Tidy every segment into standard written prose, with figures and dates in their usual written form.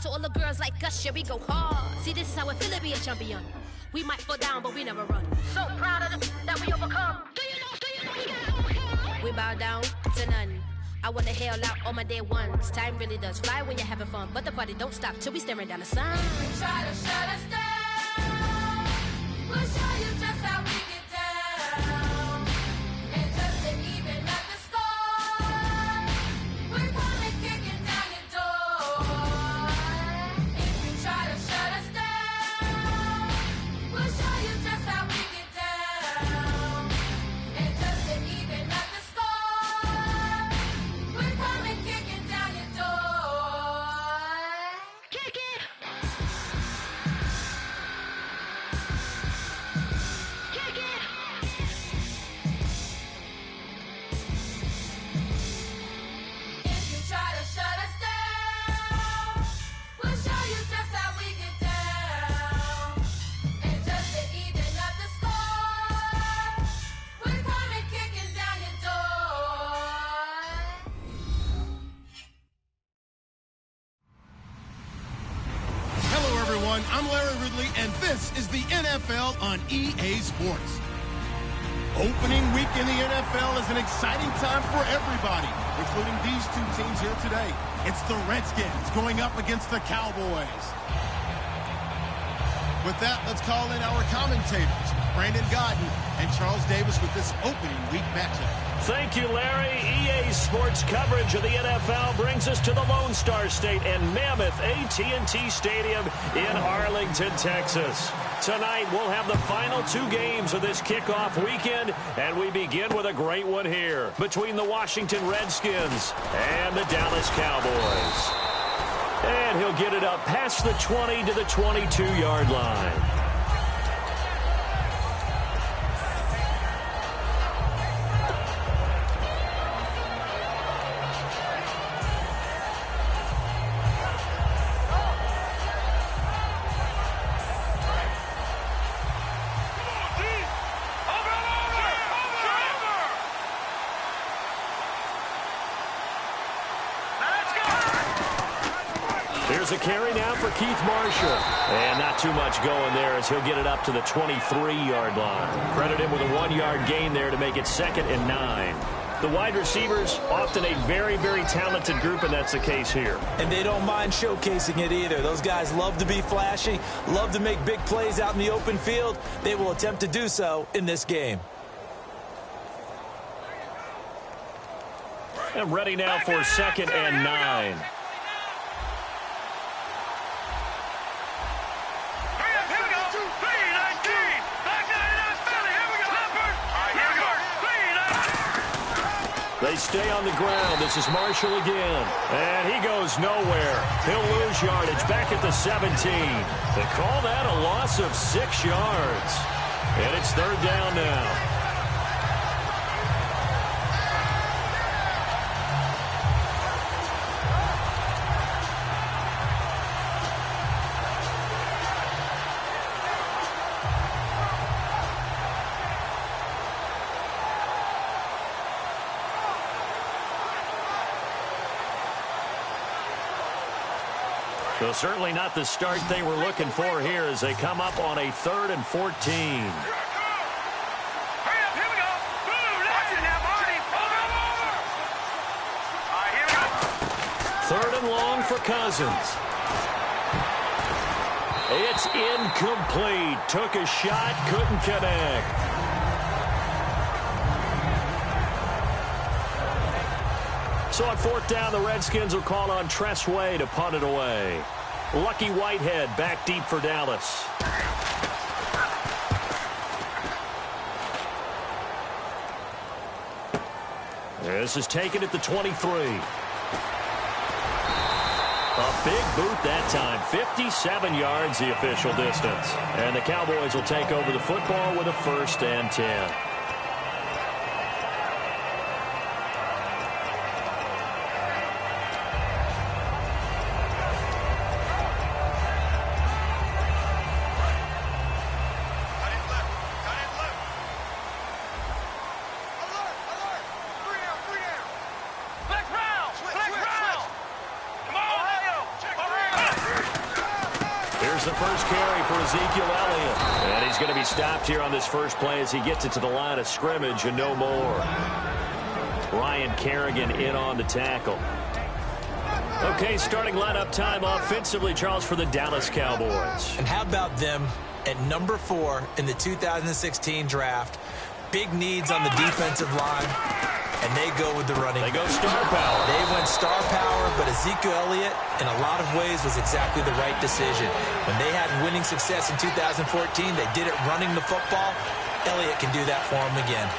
to all the girls like us, yeah, we go hard. See, this is how it feel to be a champion. We might fall down, but we never run. So proud of them that we overcome. Do you know we gotta overcome? We bow down to none. I wanna hail out all my day ones. Time really does fly when you're having fun, but the party don't stop till we staring down the sun. You try to shut us down. We'll show you just how we get down. And just to even up the score, we're coming kicking down your door. If you try to shut us down, we'll show you just how we get down. And just to even up the score, we're coming kicking down your door. Kick it! Kick it! If you try to shut us down, we'll show you just how we get down. And just to even up the score, we're coming kicking down your door. Hello, everyone. I'm Larry Ridley, and this is the NFL on EA Sports. Opening week in the NFL is an exciting time for everybody, including these two teams here today. It's the Redskins going up against the Cowboys. With that, let's call in our commentators, Brandon Godden and Charles Davis, with this opening week matchup. Thank you, Larry. EA Sports coverage of the NFL brings us to the Lone Star State and Mammoth AT&T Stadium in Arlington, Texas. Tonight, we'll have the final two games of this kickoff weekend, and we begin with a great one here between the Washington Redskins and the Dallas Cowboys. And he'll get it up past the 20 to the 22-yard line. Here's a carry now for Keith Marshall. And not too much going there as he'll get it up to the 23-yard line. Credit him with a 1-yard gain there to make it 2nd and 9. The wide receivers, often a very, very talented group, and that's the case here. And they don't mind showcasing it either. Those guys love to be flashy, love to make big plays out in the open field. They will attempt to do so in this game. And ready now for 2nd and 9. They stay on the ground. This is Marshall again. And he goes nowhere. He'll lose yardage back at the 17. They call that a loss of 6 yards. And it's 3rd down now. So certainly not the start they were looking for here as they come up on a 3rd and 14. Third and long for Cousins. It's incomplete. Took a shot, couldn't connect. So on 4th down, the Redskins will call on Tressway to punt it away. Lucky Whitehead back deep for Dallas. This is taken at the 23. A big boot that time. 57 yards the official distance. And the Cowboys will take over the football with a 1st and 10. the first carry for Ezekiel Elliott. And he's going to be stopped here on this first play as he gets it to the line of scrimmage and no more. Ryan Kerrigan in on the tackle. Okay, starting lineup time offensively, Charles, for the Dallas Cowboys. And how about them at number 4 in the 2016 draft? Big needs on the defensive line, and they go with the running. They go star power. They went star power, but Ezekiel Elliott, in a lot of ways, was exactly the right decision. When they had winning success in 2014, they did it running the football. Elliott can do that for them again.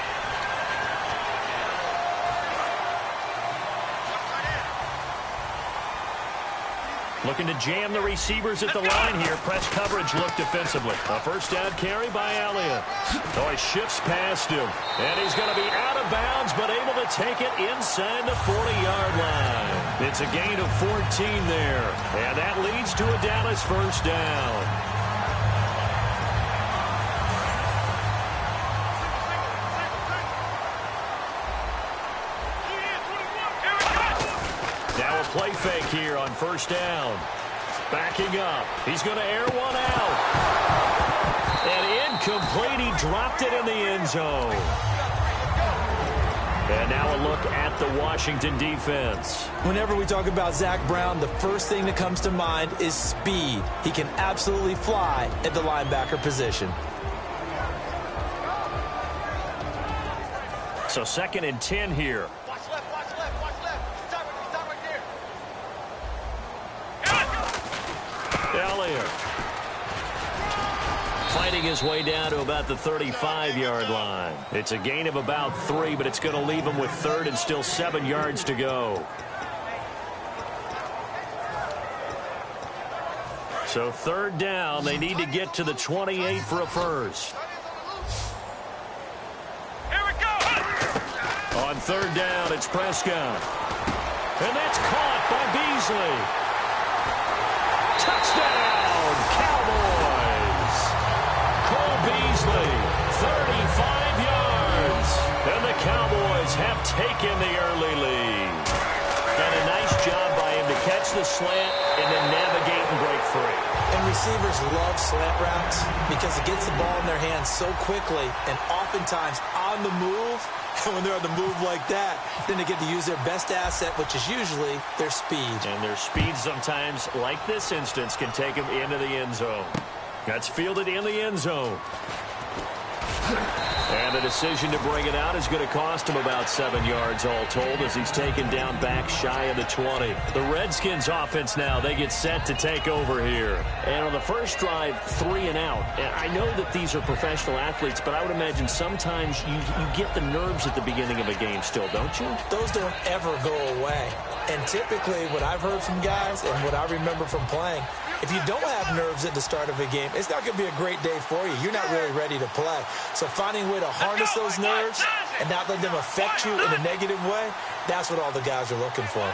Looking to jam the receivers at the line here. Press coverage look defensively. A first down carry by Elliott. Oh, he shifts past him. And he's going to be out of bounds, but able to take it inside the 40-yard line. It's a gain of 14 there. And that leads to a Dallas first down. Play fake here on first down. Backing up. He's going to air one out. And incomplete. He dropped it in the end zone. And now a look at the Washington defense. Whenever we talk about Zach Brown, the first thing that comes to mind is speed. He can absolutely fly at the linebacker position. So 2nd and 10 here. Elliott fighting his way down to about the 35-yard line. It's a gain of about 3, but it's going to leave him with 3rd and still 7 yards to go. So 3rd down. They need to get to the 28 for a first. Here we go. On 3rd down, it's Prescott. And that's caught by Beasley. Touchdown, Cowboys! Cole Beasley, 35 yards. And the Cowboys have taken the early lead. And a nice job by him to catch the slant and then navigate and break free. And receivers love slant routes because it gets the ball in their hands so quickly and oftentimes on the move. And when they're on the move like that, then they get to use their best asset, which is usually their speed. And their speed sometimes, like this instance, can take them into the end zone. That's fielded in the end zone. And the decision to bring it out is going to cost him about 7 yards all told as he's taken down back shy of the 20. The Redskins offense now, they get set to take over here. And on the first drive, 3 and out. And I know that these are professional athletes, but I would imagine sometimes you get the nerves at the beginning of a game still, don't you? Those don't ever go away. And typically what I've heard from guys and what I remember from playing, if you don't have nerves at the start of a game, it's not going to be a great day for you. You're not really ready to play. So finding a way to harness those nerves and not let them affect you in a negative way, that's what all the guys are looking for.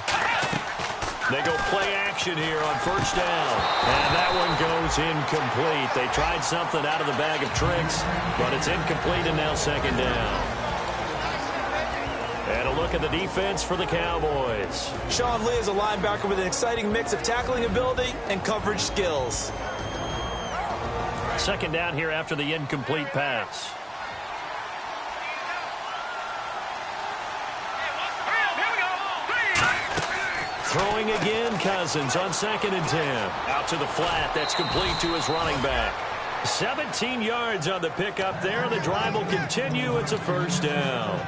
They go play action here on first down. And that one goes incomplete. They tried something out of the bag of tricks, but it's incomplete and now 2nd down. And a look at the defense for the Cowboys. Sean Lee is a linebacker with an exciting mix of tackling ability and coverage skills. 2nd down here after the incomplete pass. Throwing again, Cousins on 2nd and 10. Out to the flat. That's complete to his running back. 17 yards on the pickup there. The drive will continue. It's a first down.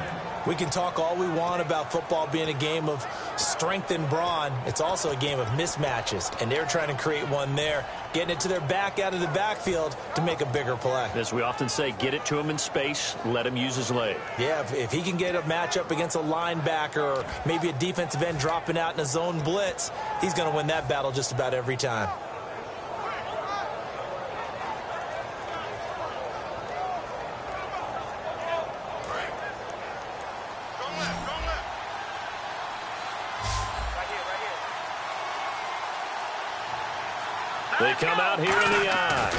We can talk all we want about football being a game of strength and brawn. It's also a game of mismatches, and they're trying to create one there, getting it to their back out of the backfield to make a bigger play. As we often say, get it to him in space, let him use his leg. Yeah, if he can get a matchup against a linebacker or maybe a defensive end dropping out in a zone blitz, he's going to win that battle just about every time. They come out here in the eye.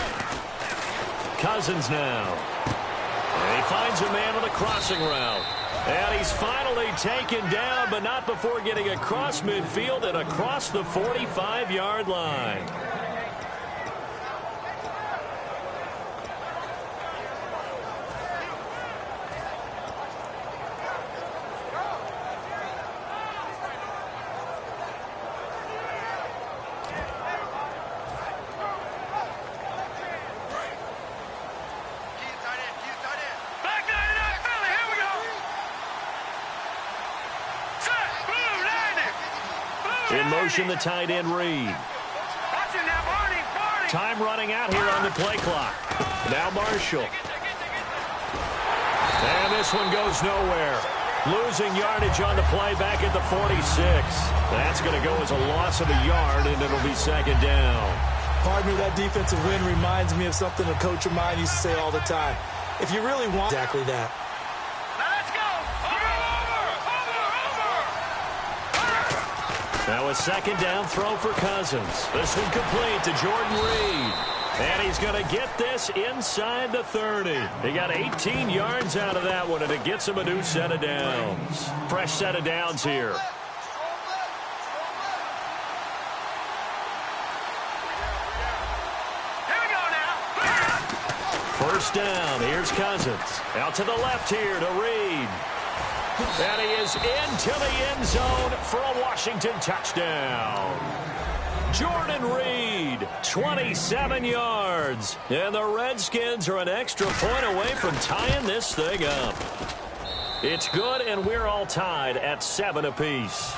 Cousins now. And he finds a man on the crossing route. And he's finally taken down, but not before getting across midfield and across the 45-yard line. In motion, the tight end, Reed. Time running out here on the play clock. Now Marshall. And this one goes nowhere. Losing yardage on the play back at the 46. That's going to go as a loss of a yard, and it'll be second down. Pardon me, that defensive win reminds me of something a coach of mine used to say all the time. If you really want exactly that. Now a second down throw for Cousins. This one complete to Jordan Reed. And he's going to get this inside the 30. He got 18 yards out of that one, and it gets him a new set of downs. Fresh set of downs here. First down. Here's Cousins. Out to the left here to Reed. And he is into the end zone for a Washington touchdown. Jordan Reed, 27 yards. And the Redskins are an extra point away from tying this thing up. It's good, and we're all tied at 7 apiece.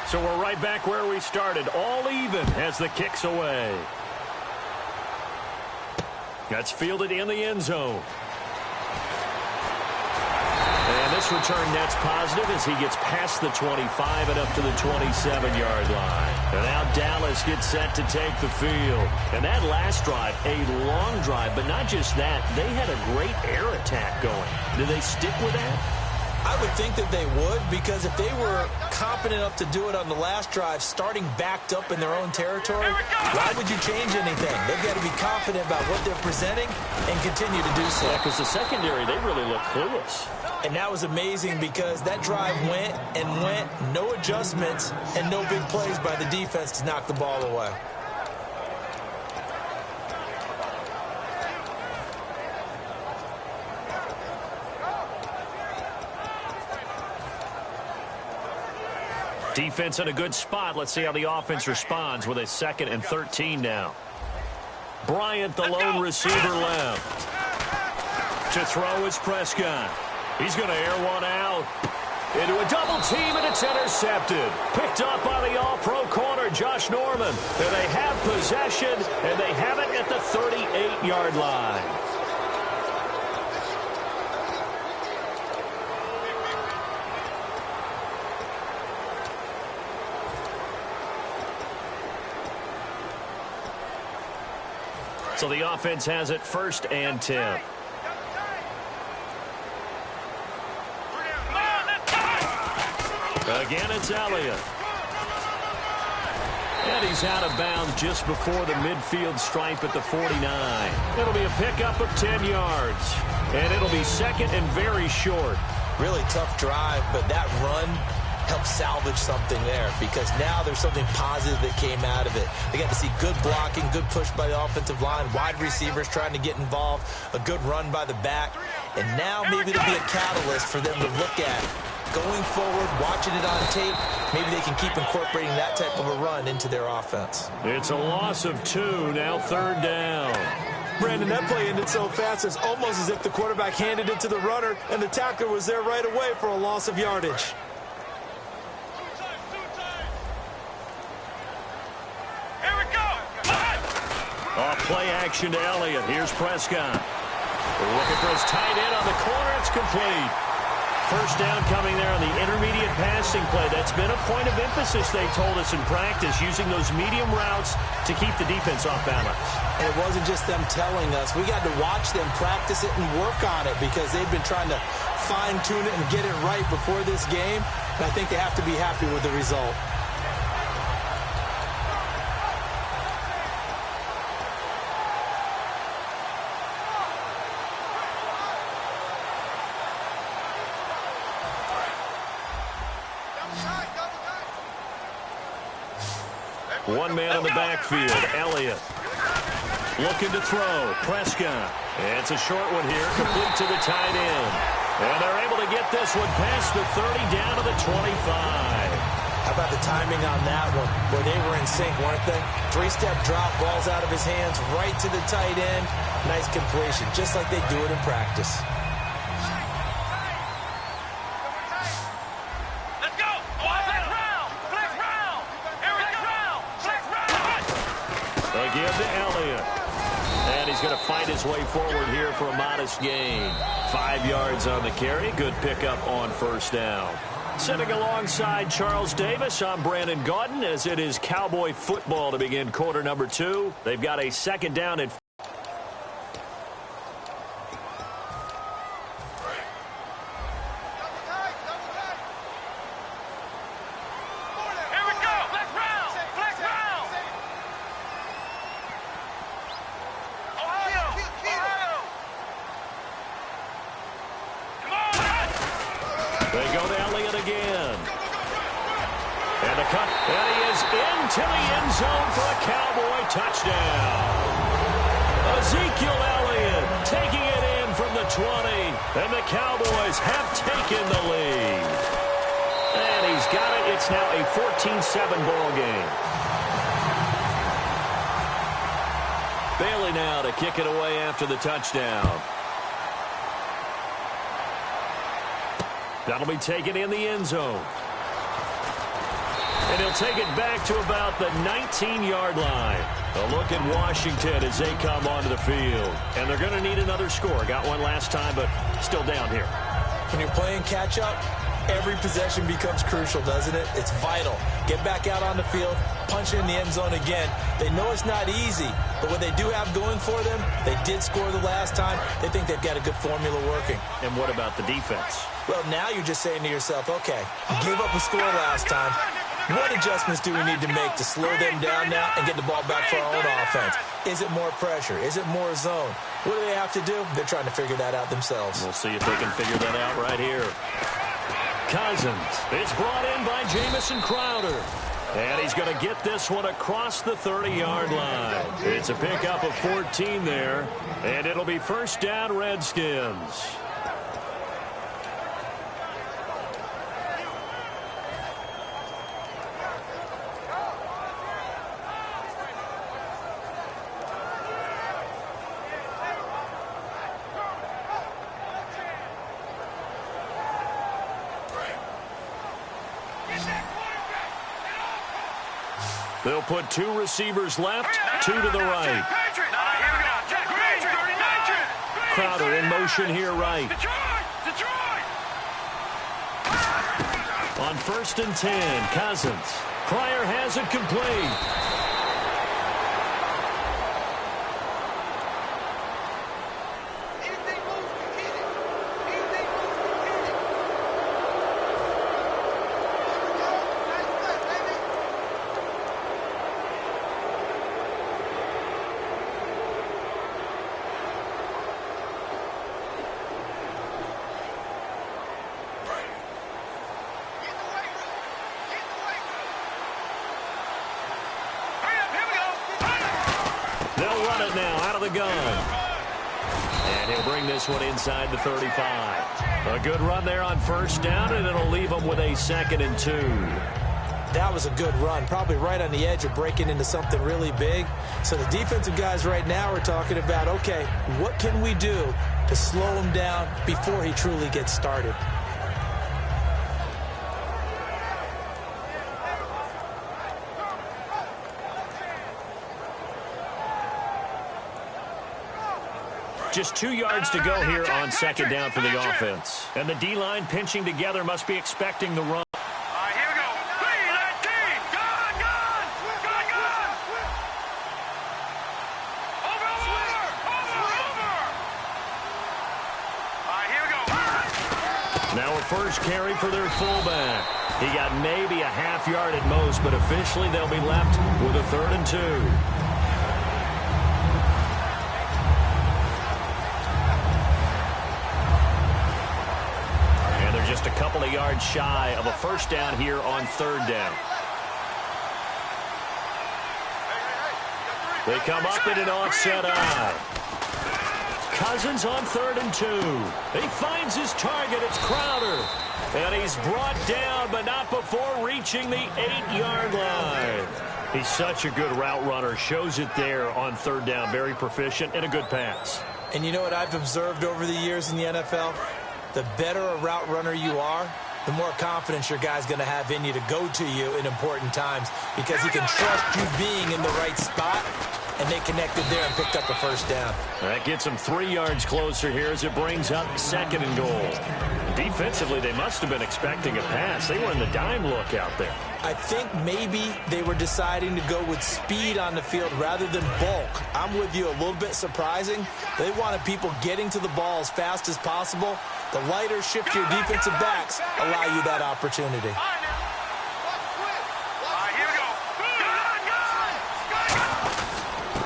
So we're right back where we started, all even as the kick's away. That's fielded in the end zone. And this return net's positive as he gets past the 25 and up to the 27-yard line. And now Dallas gets set to take the field. And that last drive, a long drive, but not just that. They had a great air attack going. Do they stick with that? I would think that they would, because if they were competent enough to do it on the last drive, starting backed up in their own territory, why would you change anything? They've got to be confident about what they're presenting and continue to do so. Yeah, because the secondary, they really look clueless. And that was amazing because that drive went and went, no adjustments, and no big plays by the defense to knock the ball away. Defense in a good spot. Let's see how the offense responds with a 2nd and 13 now. Bryant, the lone receiver left. To throw is Prescott. He's going to air one out. Into a double team, and it's intercepted. Picked up by the all-pro corner, Josh Norman. And they have possession, and they have it at the 38-yard line. So the offense has it 1st and 10. Again, it's Elliott. And he's out of bounds just before the midfield stripe at the 49. It'll be a pickup of 10 yards. And it'll be 2nd and very short. Really tough drive, but that run helped salvage something there, because now there's something positive that came out of it. They got to see good blocking, good push by the offensive line, wide receivers trying to get involved, a good run by the back, and now maybe it'll be a catalyst for them to look at going forward, watching it on tape. Maybe they can keep incorporating that type of a run into their offense. It's a loss of 2, now 3rd down. Brandon, that play ended so fast, it's almost as if the quarterback handed it to the runner and the tackler was there right away for a loss of yardage. Off play action to Elliott. Here's Prescott. Looking for his tight end on the corner. It's complete. First down coming there on the intermediate passing play. That's been a point of emphasis, they told us in practice, using those medium routes to keep the defense off balance. And it wasn't just them telling us. We got to watch them practice it and work on it, because they've been trying to fine-tune it and get it right before this game. And I think they have to be happy with the result. One man on the backfield, Elliott. Looking to throw, Prescott. It's a short one here, complete to the tight end. And they're able to get this one past the 30, down to the 25. How about the timing on that one? Where they were in sync, weren't they? 3-step drop, ball's out of his hands, right to the tight end. Nice completion, just like they do it in practice. way forward here for a modest gain. 5 yards on the carry. Good pickup on first down. Sitting alongside Charles Davis, I'm Brandon Gaudin as it is Cowboy football to begin quarter number 2. They've got a second down and they go to Elliott again. And the cut. And he is into the end zone for a Cowboy touchdown. Ezekiel Elliott taking it in from the 20. And the Cowboys have taken the lead. And he's got it. It's now a 14-7 ball game. Bailey now to kick it away after the touchdown. That'll be taken in the end zone. And he'll take it back to about the 19-yard line. A look at Washington as they come onto the field. And they're going to need another score. Got one last time, but still down here. When you're playing catch-up, every possession becomes crucial, doesn't it? It's vital. Get back out on the field, punch in the end zone again. They know it's not easy, but what they do have going for them, they did score the last time. They think they've got a good formula working. And what about the defense? Well, now you're just saying to yourself, okay, you gave up a score last time. What adjustments do we need to make to slow them down now and get the ball back for our own offense? Is it more pressure? Is it more zone? What do they have to do? They're trying to figure that out themselves. We'll see if they can figure that out right here. Cousins. It's brought in by Jamison Crowder. And he's going to get this one across the 30-yard line. It's a pickup of 14 there. And it'll be first down, Redskins. They'll put 2 receivers left, 2 to the right. Crowder in motion here right. On 1st and 10, Cousins. Pryor has it complete. Now out of the gun. And he'll bring this one inside the 35. A good run there on first down, and it'll leave him with a 2nd and 2. That was a good run, probably right on the edge of breaking into something really big. So the defensive guys right now are talking about, okay, what can we do to slow him down before he truly gets started? Just 2 yards to go here on 2nd down for the offense. And the D-line pinching together must be expecting the run. Here we go. Gun. Over. Here we go. Now a first carry for their fullback. He got maybe a half yard at most, but officially they'll be left with a 3rd and 2. Just a couple of yards shy of a first down here on 3rd down. They come up in an offset eye. Cousins on 3rd and 2. He finds his target. It's Crowder. And he's brought down, but not before reaching the 8-yard line. He's such a good route runner. Shows it there on 3rd down. Very proficient and a good pass. And you know what I've observed over the years in the NFL? The better a route runner you are, the more confidence your guy's going to have in you to go to you in important times because he can trust you being in the right spot and they connected there and picked up the first down. That gets them 3 yards closer here as it brings up 2nd and goal. Defensively, they must have been expecting a pass. They were in the dime look out there. I think maybe they were deciding to go with speed on the field rather than bulk. I'm with you, a little bit surprising. They wanted people getting to the ball as fast as possible. The lighter, shiftier defensive backs allow you that opportunity.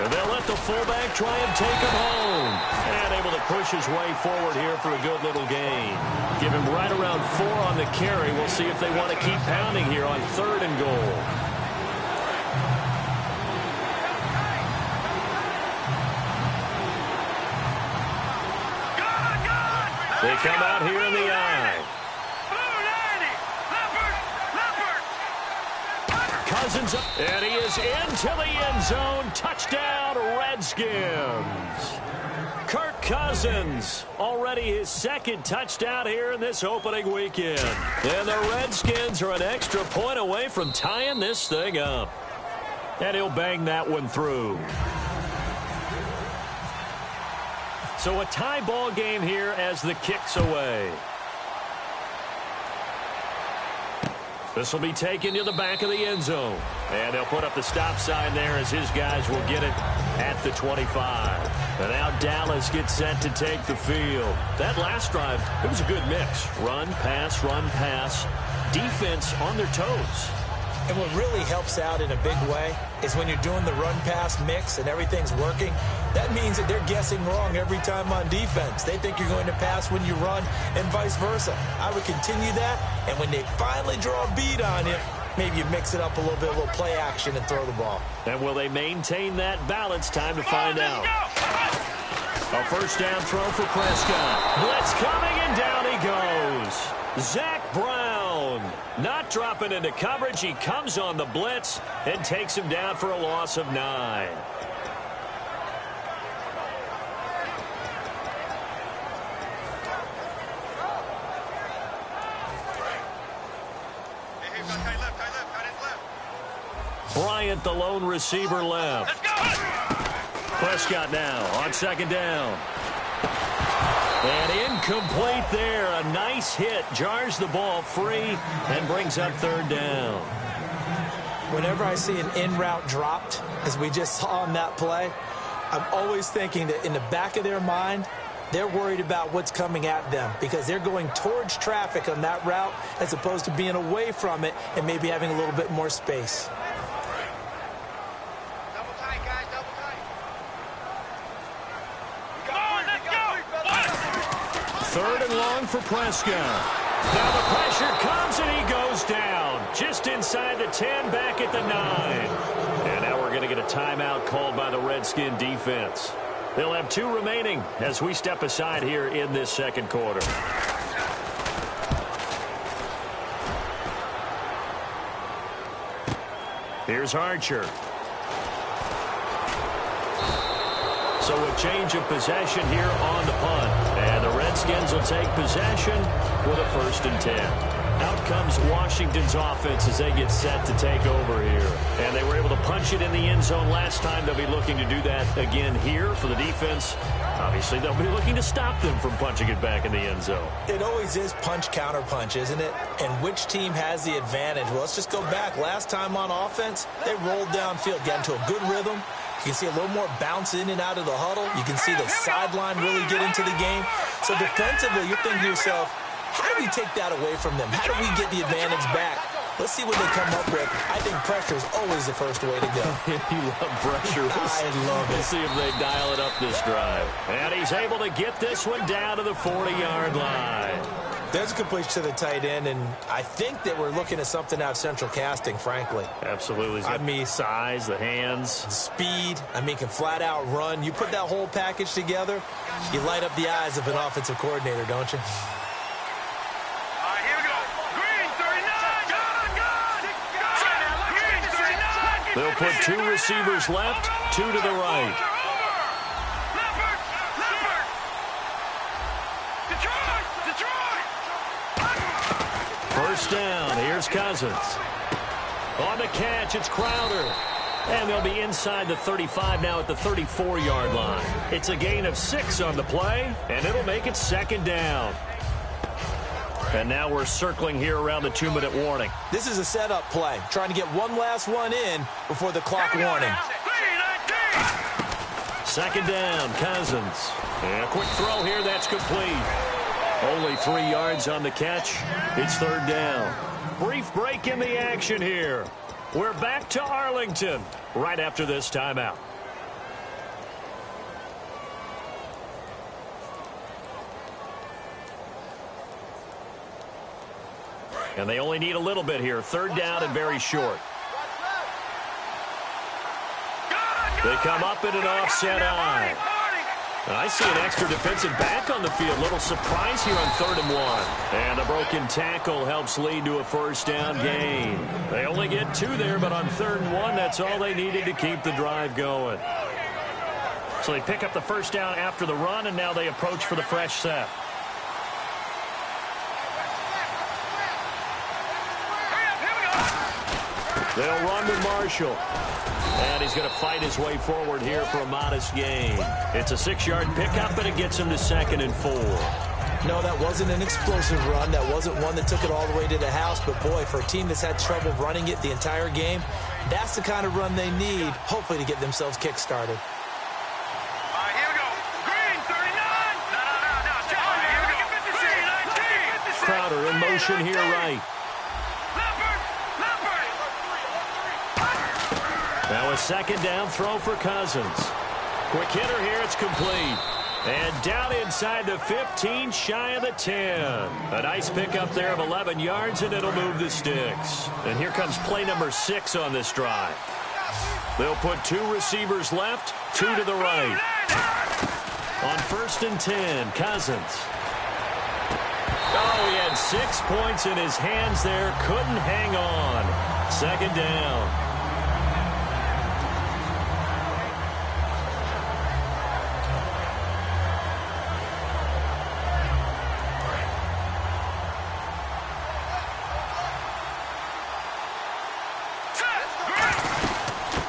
And they'll let the fullback try and take him home. And able to push his way forward here for a good little gain. Give him right around 4 on the carry. We'll see if they want to keep pounding here on 3rd and goal. They come out here in the I. Cousins up, and he is into the end zone. Touchdown, Redskins. Kirk Cousins, already his 2nd touchdown here in this opening weekend. And the Redskins are an extra point away from tying this thing up. And he'll bang that one through. So a tie ball game here as the kick's away. This will be taken to the back of the end zone. And they'll put up the stop sign there as his guys will get it at the 25. And now Dallas gets set to take the field. That last drive, it was a good mix. Run, pass, defense on their toes. And what really helps out in a big way is when you're doing the run-pass mix and everything's working, that means that they're guessing wrong every time on defense. They think you're going to pass when you run and vice versa. I would continue that, and when they finally draw a bead on you, maybe you mix it up a little bit, a little play action and throw the ball. And will they maintain that balance? Time to find out. A first down throw for Prescott. Blitz coming, and down he goes. Zach Brown not dropping into coverage. He comes on the blitz and takes him down for a loss of 9. Bryant, the lone receiver, left. Prescott now on 2nd down. And incomplete there. A nice hit. Jars the ball free and brings up 3rd down. Whenever I see an in-route dropped, as we just saw on that play, I'm always thinking that in the back of their mind, they're worried about what's coming at them because they're going towards traffic on that route as opposed to being away from it and maybe having a little bit more space. Double tight, guys, double tight. 3rd and long for Prescott. Now the pressure comes and he goes down. Just inside the 10, back at the 9. And now we're going to get a timeout called by the Redskin defense. They'll have 2 remaining as we step aside here in this 2nd quarter. Here's Archer. So a change of possession here on the punt. And the Redskins will take possession with a 1st and 10. Out comes Washington's offense as they get set to take over here. And they were able to punch it in the end zone last time. They'll be looking to do that again here for the defense. Obviously, they'll be looking to stop them from punching it back in the end zone. It always is punch-counter-punch, isn't it? And which team has the advantage? Well, let's just go back. Last time on offense, they rolled downfield, got into a good rhythm. You can see a little more bounce in and out of the huddle. You can see the sideline really get into the game. So defensively, you're thinking to yourself, how do we take that away from them? How do we get the advantage back? Let's see what they come up with. I think pressure is always the first way to go. You love pressure. I love it. We'll see if they dial it up this drive. And he's able to get this one down to the 40-yard line. There's a completion to the tight end, and I think that we're looking at something out of central casting, frankly. Absolutely. I mean, size, the hands. Speed. I mean, can flat out run. You put that whole package together, you light up the eyes of an offensive coordinator, don't you? They'll put 2 receivers left, 2 to the right. First down. Here's Cousins. On the catch, it's Crowder. And they'll be inside the 35 now at the 34-yard line. It's a gain of 6 on the play, and it'll make it second down. And now we're circling here around the 2-minute warning. This is a setup play, trying to get one last one in before the clock warning. Second down, Cousins. And a quick throw here, that's complete. Only 3 yards on the catch. It's third down. Brief break in the action here. We're back to Arlington right after this timeout. And they only need a little bit here. Third down and very short. They come up in an offset eye. I see an extra defensive back on the field. Little surprise here on 3rd and 1. And a broken tackle helps lead to a first down gain. They only get 2 there, but on 3rd and 1, that's all they needed to keep the drive going. So they pick up the first down after the run, and now they approach for the fresh set. They'll run with Marshall. And he's going to fight his way forward here for a modest gain. It's a 6-yard pickup, and it gets him to 2nd and 4. No, that wasn't an explosive run. That wasn't one that took it all the way to the house. But, boy, for a team that's had trouble running it the entire game, that's the kind of run they need, hopefully, to get themselves kick-started. All right, here we go. Green, 39. No. Here we go. Green, 19. Crowder in motion here right. Now a second down throw for Cousins. Quick hitter here, it's complete. And down inside the 15, shy of the 10. A nice pickup there of 11 yards, and it'll move the sticks. And here comes play number 6 on this drive. They'll put 2 receivers left, 2 to the right. On 1st and 10, Cousins. Oh, he had 6 points in his hands there, couldn't hang on. Second down.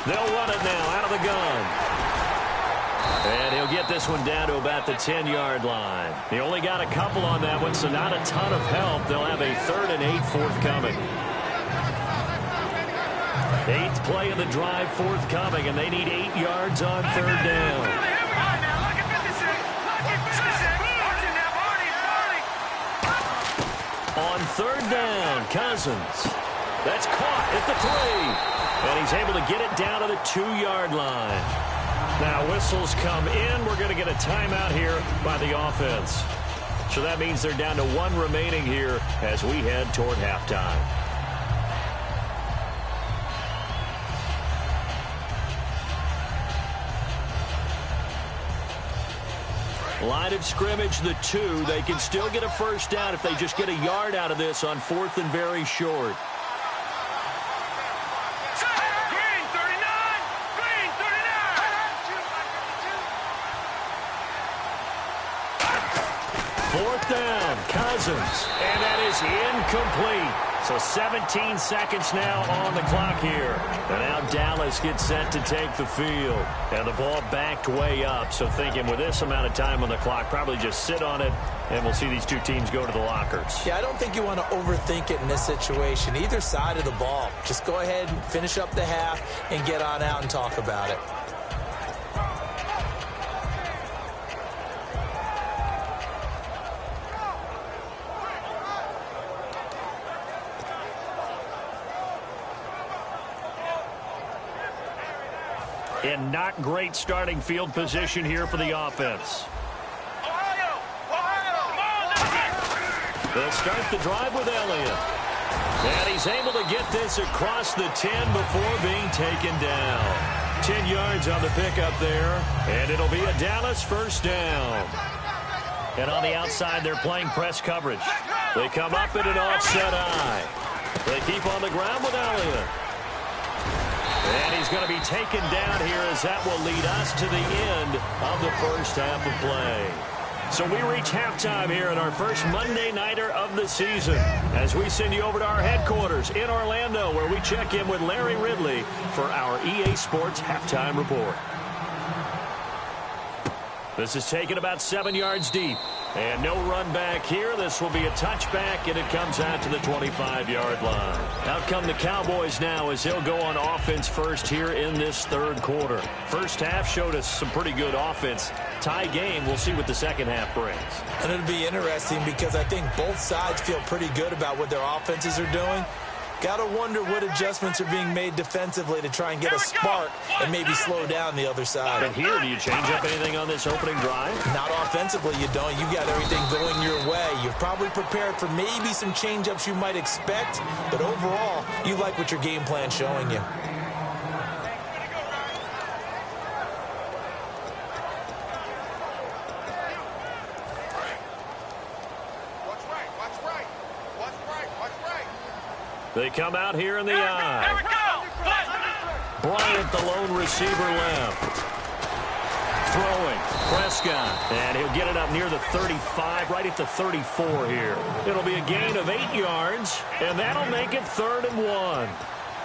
They'll run it now out of the gun. And he'll get this one down to about the 10-yard line. He only got a couple on that one, so not a ton of help. They'll have a 3rd and 8 forthcoming. 8th play of the drive forthcoming, and they need 8 yards on 3rd down. On 3rd down, Cousins. That's caught at the 3. And he's able to get it down to the 2-yard line. Now whistles come in. We're going to get a timeout here by the offense. So that means they're down to 1 remaining here as we head toward halftime. Line of scrimmage, the 2. They can still get a first down if they just get a yard out of this on 4th and very short. Down, Cousins, and that is incomplete. So 17 seconds now on the clock here. And now Dallas gets set to take the field. And the ball backed way up. So thinking with this amount of time on the clock, probably just sit on it, and we'll see these 2 teams go to the lockers. Yeah, I don't think you want to overthink it in this situation. Either side of the ball. Just go ahead and finish up the half and get on out and talk about it. And not great starting field position here for the offense. They'll start the drive with Elliott. And he's able to get this across the 10 before being taken down. 10 yards on the pickup there. And it'll be a Dallas first down. And on the outside, they're playing press coverage. They come up in an offset eye. They keep on the ground with Elliott. And he's going to be taken down here as that will lead us to the end of the first half of play. So So we reach halftime here in our first Monday Nighter of the season as we send you over to our headquarters in Orlando, where we check in with Larry Ridley for our EA Sports Halftime Report. This is taken about 7 yards deep. And no run back here. This will be a touchback, and it comes out to the 25-yard line. Out come the Cowboys now as they'll go on offense first here in this third quarter. First half showed us some pretty good offense. Tie game. We'll see what the second half brings. And it'll be interesting because I think both sides feel pretty good about what their offenses are doing. Got to wonder what adjustments are being made defensively to try and get a spark and maybe slow down the other side. But here, do you change up anything on this opening drive? Not offensively, you don't. You got everything going your way. You've probably prepared for maybe some change-ups you might expect, but overall, you like what your game plan's showing you. They come out here in the eye. Bryant, the lone receiver, left. Throwing. Prescott. And he'll get it up near the 35, right at the 34 here. It'll be a gain of 8 yards, and that'll make it 3rd and 1.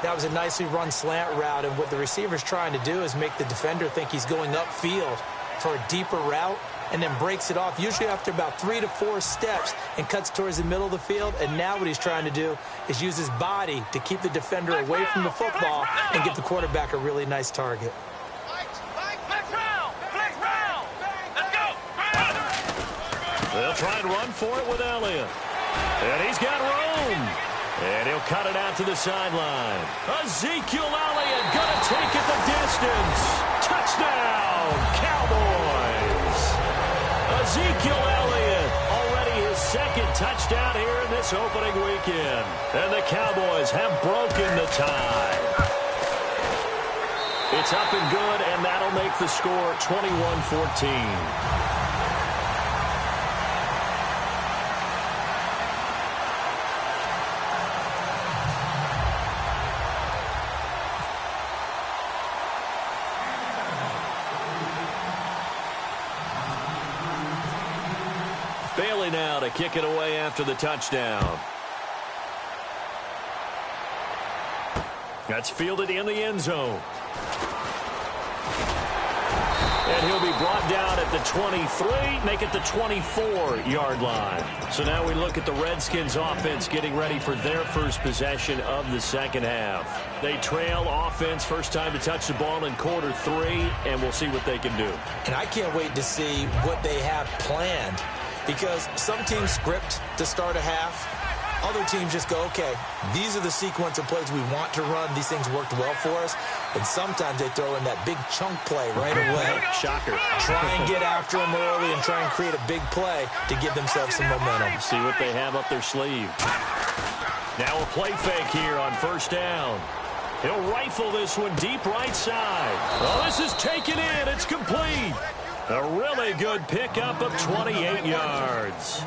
That was a nicely run slant route, and what the receiver's trying to do is make the defender think he's going upfield for a deeper route, and then breaks it off, usually after about 3 to 4 steps, and cuts towards the middle of the field. And now what he's trying to do is use his body to keep the defender away from the football and give the quarterback a really nice target. They'll try and run for it with Elliott. And he's got room. And he'll cut it out to the sideline. Ezekiel Elliott going to take it the distance. Touchdown, Cowboys. Ezekiel Elliott, already his 2nd touchdown here in this opening weekend. And the Cowboys have broken the tie. It's up and good, and that'll make the score 21-14. Bailey now to kick it away after the touchdown. That's fielded in the end zone. And he'll be brought down at the 23, make it the 24-yard line. So now we look at the Redskins offense getting ready for their first possession of the second half. They trail offense, first time to touch the ball in quarter 3, and we'll see what they can do. And I can't wait to see what they have planned, because some teams script to start a half. Other teams just go, okay, these are the sequence of plays we want to run. These things worked well for us. And sometimes they throw in that big chunk play right away. Shocker. Try and get after them early and try and create a big play to give themselves some momentum. See what they have up their sleeve. Now a play fake here on first down. He'll rifle this one deep right side. Oh, this is taken in. It's complete. A really good pickup of 28 yards.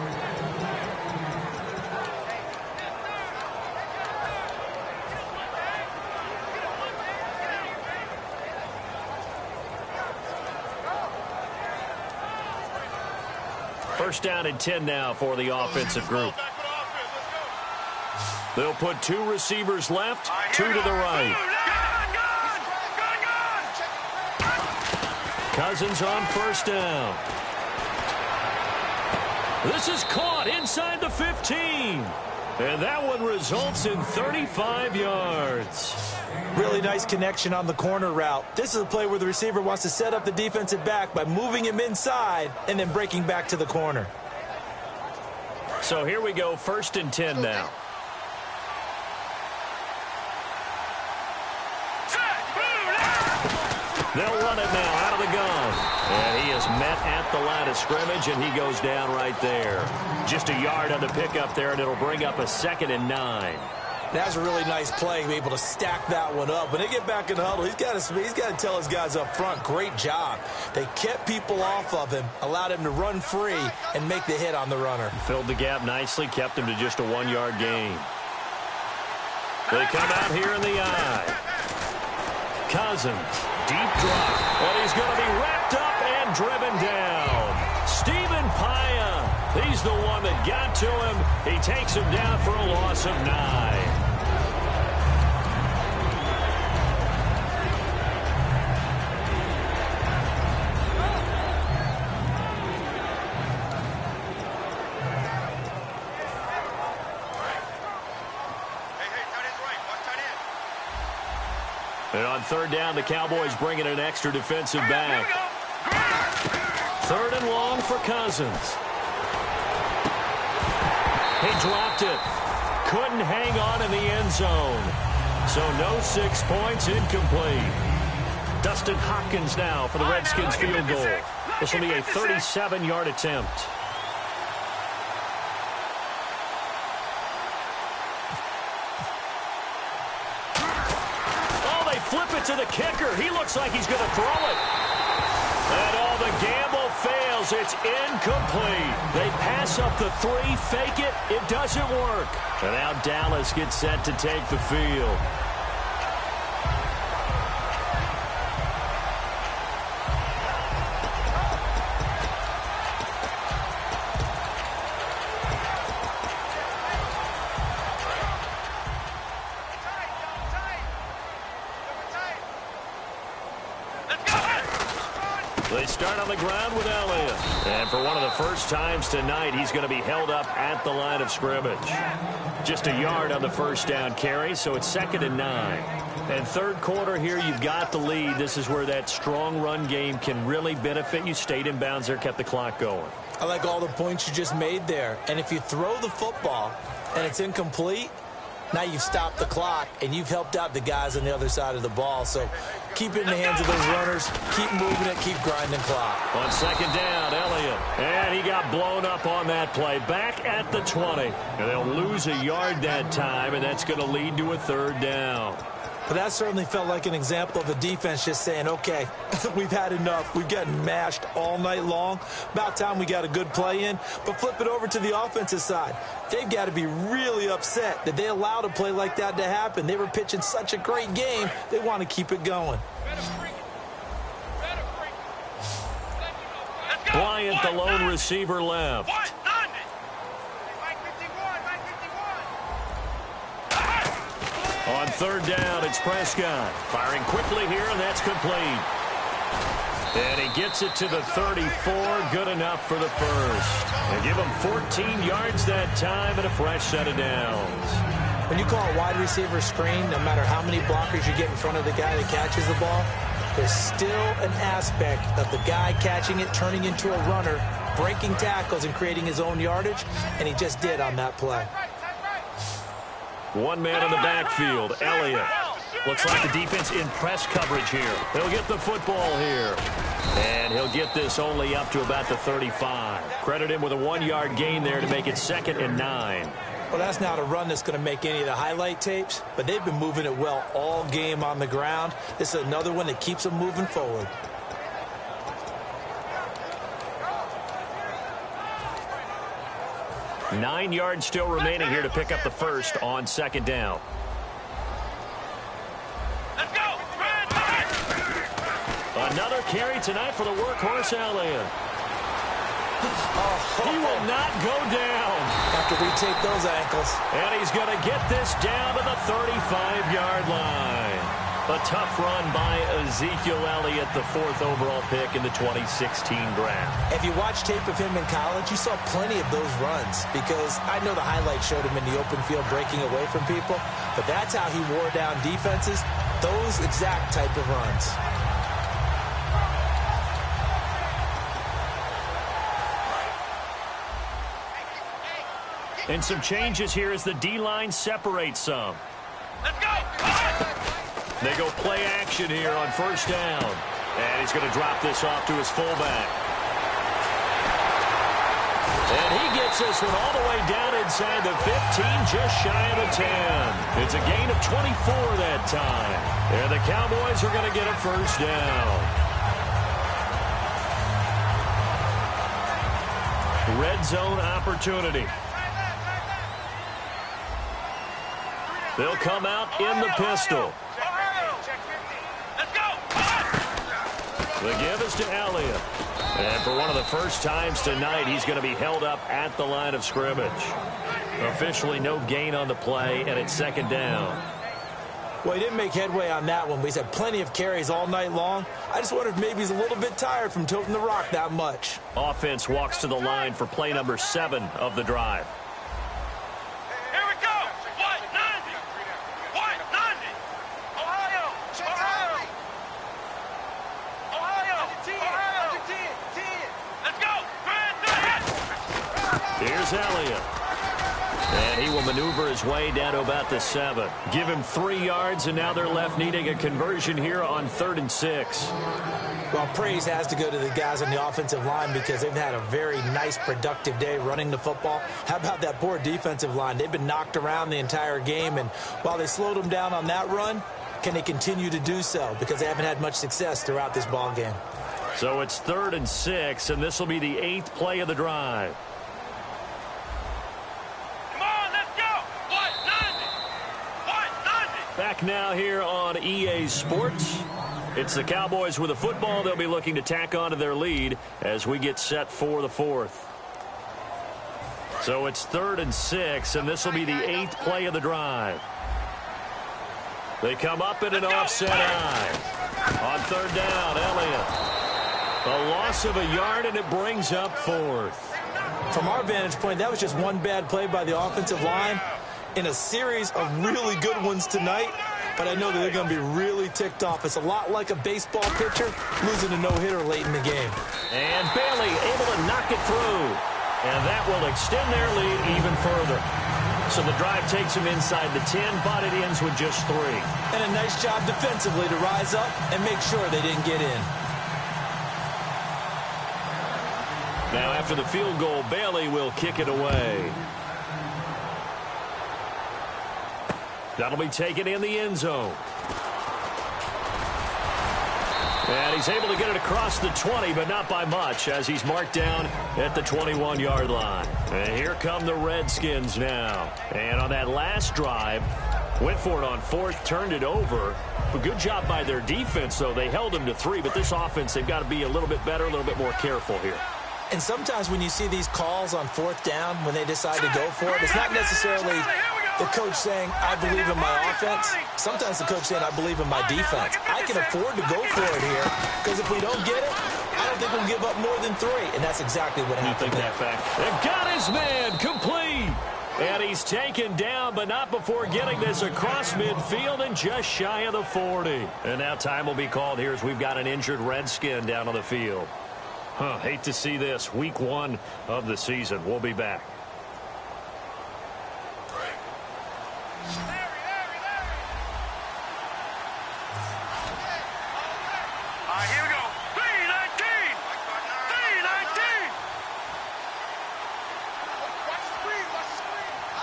First down and 10 now for the offensive group. They'll put 2 receivers left, 2 to the right. Cousins on first down. This is caught inside the 15. And that one results in 35 yards. Really nice connection on the corner route. This is a play where the receiver wants to set up the defensive back by moving him inside and then breaking back to the corner. So here we go, first and 10 now. They'll run it now out of the gun. And he is met at the line of scrimmage, and he goes down right there. Just a yard on the pickup there, and it'll bring up a 2nd and 9. That's a really nice play, be able to stack that one up. When they get back in the huddle, he's got to tell his guys up front, great job. They kept people off of him, allowed him to run free, and make the hit on the runner. Filled the gap nicely, kept him to just a 1-yard gain. They come out here in the eye. Cousins, deep drop, and he's going to be wrapped up and driven down. Stephen Pye He's the one that got to him. He takes him down for a loss of 9. And on third down, the Cowboys bring in an extra defensive back. Third and long for Cousins. He dropped it. Couldn't hang on in the end zone. So no 6 points, incomplete. Dustin Hopkins now for the Redskins field goal. This will be a 37-yard attempt. Flip it to the kicker. He looks like he's going to throw it. And all the gamble fails. It's incomplete. They pass up the 3, fake it. It doesn't work. And now Dallas gets set to take the field. They start on the ground with Elliott. And for one of the first times tonight, he's going to be held up at the line of scrimmage. Just a yard on the first down carry, so it's 2nd and 9. And third quarter here, you've got the lead. This is where that strong run game can really benefit you. Stayed in bounds there, kept the clock going. I like all the points you just made there. And if you throw the football and it's incomplete, now you've stopped the clock, and you've helped out the guys on the other side of the ball. So keep it in the hands of those runners. Keep moving it. Keep grinding clock. On second down, Elliott. And he got blown up on that play. Back at the 20. And they'll lose a yard that time, and that's going to lead to a third down. But that certainly felt like an example of a defense just saying, okay, we've had enough. We've gotten mashed all night long. About time we got a good play in. But flip it over to the offensive side. They've got to be really upset that they allowed a play like that to happen. They were pitching such a great game. They want to keep it going. Bryant, the lone receiver, left. On third down, it's Prescott. Firing quickly here, and that's complete. And he gets it to the 34. Good enough for the first. They give him 14 yards that time and a fresh set of downs. When you call a wide receiver screen, no matter how many blockers you get in front of the guy that catches the ball, there's still an aspect of the guy catching it, turning into a runner, breaking tackles and creating his own yardage, and he just did on that play. One man in the backfield, Elliott. Looks like the defense in press coverage here. He'll get the football here. And he'll get this only up to about the 35. Credit him with a 1-yard gain there to make it 2nd and 9. Well, that's not a run that's going to make any of the highlight tapes, but they've been moving it well all game on the ground. This is another one that keeps them moving forward. Nine yards still remaining here to pick up the first on second down. Let's go! Another carry tonight for the workhorse Elliott. He will not go down. After we take those ankles. And he's going to get this down to the 35-yard line. A tough run by Ezekiel Elliott, the 4th overall pick in the 2016 draft. If you watch tape of him in college, you saw plenty of those runs because I know the highlights showed him in the open field breaking away from people, but that's how he wore down defenses, those exact type of runs. And some changes here as the D-line separates some. Let's go! They go play action here on first down. And he's going to drop this off to his fullback. And he gets this one all the way down inside the 15, just shy of the 10. It's a gain of 24 that time. And the Cowboys are going to get a first down. Red zone opportunity. They'll come out in the pistol. Let's go! The give is to Elliott. And for one of the first times tonight, he's going to be held up at the line of scrimmage. Officially no gain on the play, and it's second down. Well, he didn't make headway on that one, but he's had plenty of carries all night long. I just wonder if maybe he's a little bit tired from toting the rock that much. Offense walks to the line for play number 7 of the drive. Here we go. 190. 190. Ohio. Ohio. Ohio. Ohio. 10. Let's go. Here's Elliott. And he will maneuver his way down to about the 7. Give him 3 yards, and now they're left needing a conversion here on 3rd and 6. Well, praise has to go to the guys on the offensive line because they've had a very nice, productive day running the football. How about that poor defensive line? They've been knocked around the entire game, and while they slowed them down on that run, can they continue to do so? Because they haven't had much success throughout this ball game. So it's 3rd and 6, and this will be the 8th play of the drive. Back now here on EA Sports. It's the Cowboys with the football. They'll be looking to tack on to their lead as we get set for the 4th. So it's 3rd and 6, and this will be the 8th play of the drive. They come up in an offset eye. On 3rd down, Elliott. A loss of a yard, and it brings up 4th. From our vantage point, that was just one bad play by the offensive line in a series of really good ones tonight, but I know that they're going to be really ticked off. It's a lot like a baseball pitcher losing a no-hitter late in the game. And Bailey able to knock it through, and that will extend their lead even further. So the drive takes them inside the 10, but it ends with just 3. And a nice job defensively to rise up and make sure they didn't get in. Now after the field goal, Bailey will kick it away. That'll be taken in the end zone. And he's able to get it across the 20, but not by much, as he's marked down at the 21-yard line. And here come the Redskins now. And on that last drive, went for it on 4th, turned it over. A good job by their defense, though. They held him to 3, but this offense, they've got to be a little bit better, a little bit more careful here. And sometimes when you see these calls on 4th down, when they decide to go for it, it's not necessarily the coach saying, I believe in my offense. Sometimes the coach saying, I believe in my defense. I can afford to go for it here, because if we don't get it, I don't think we'll give up more than 3. And that's exactly what happened. You think that fact? They've got his man complete. And he's taken down, but not before getting this across midfield and just shy of the 40. And now time will be called here as we've got an injured Redskin down on the field. Hate to see this. Week 1 of the season. We'll be back. Here we go. 319.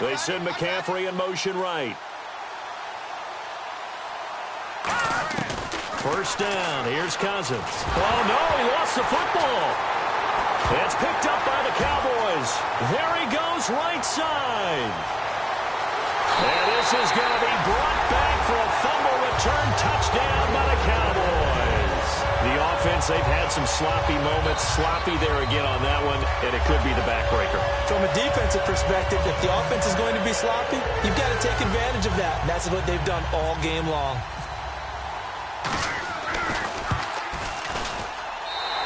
319. They send McCaffrey in motion right. First down. Here's Cousins. Oh, no, he lost the football. It's picked up by the Cowboys. There he goes, right side. And this is going to be brought back for a fumble return touchdown by the Cowboys. The offense, they've had some sloppy moments. Sloppy there again on that one, and it could be the backbreaker. From a defensive perspective, if the offense is going to be sloppy, you've got to take advantage of that. And that's what they've done all game long.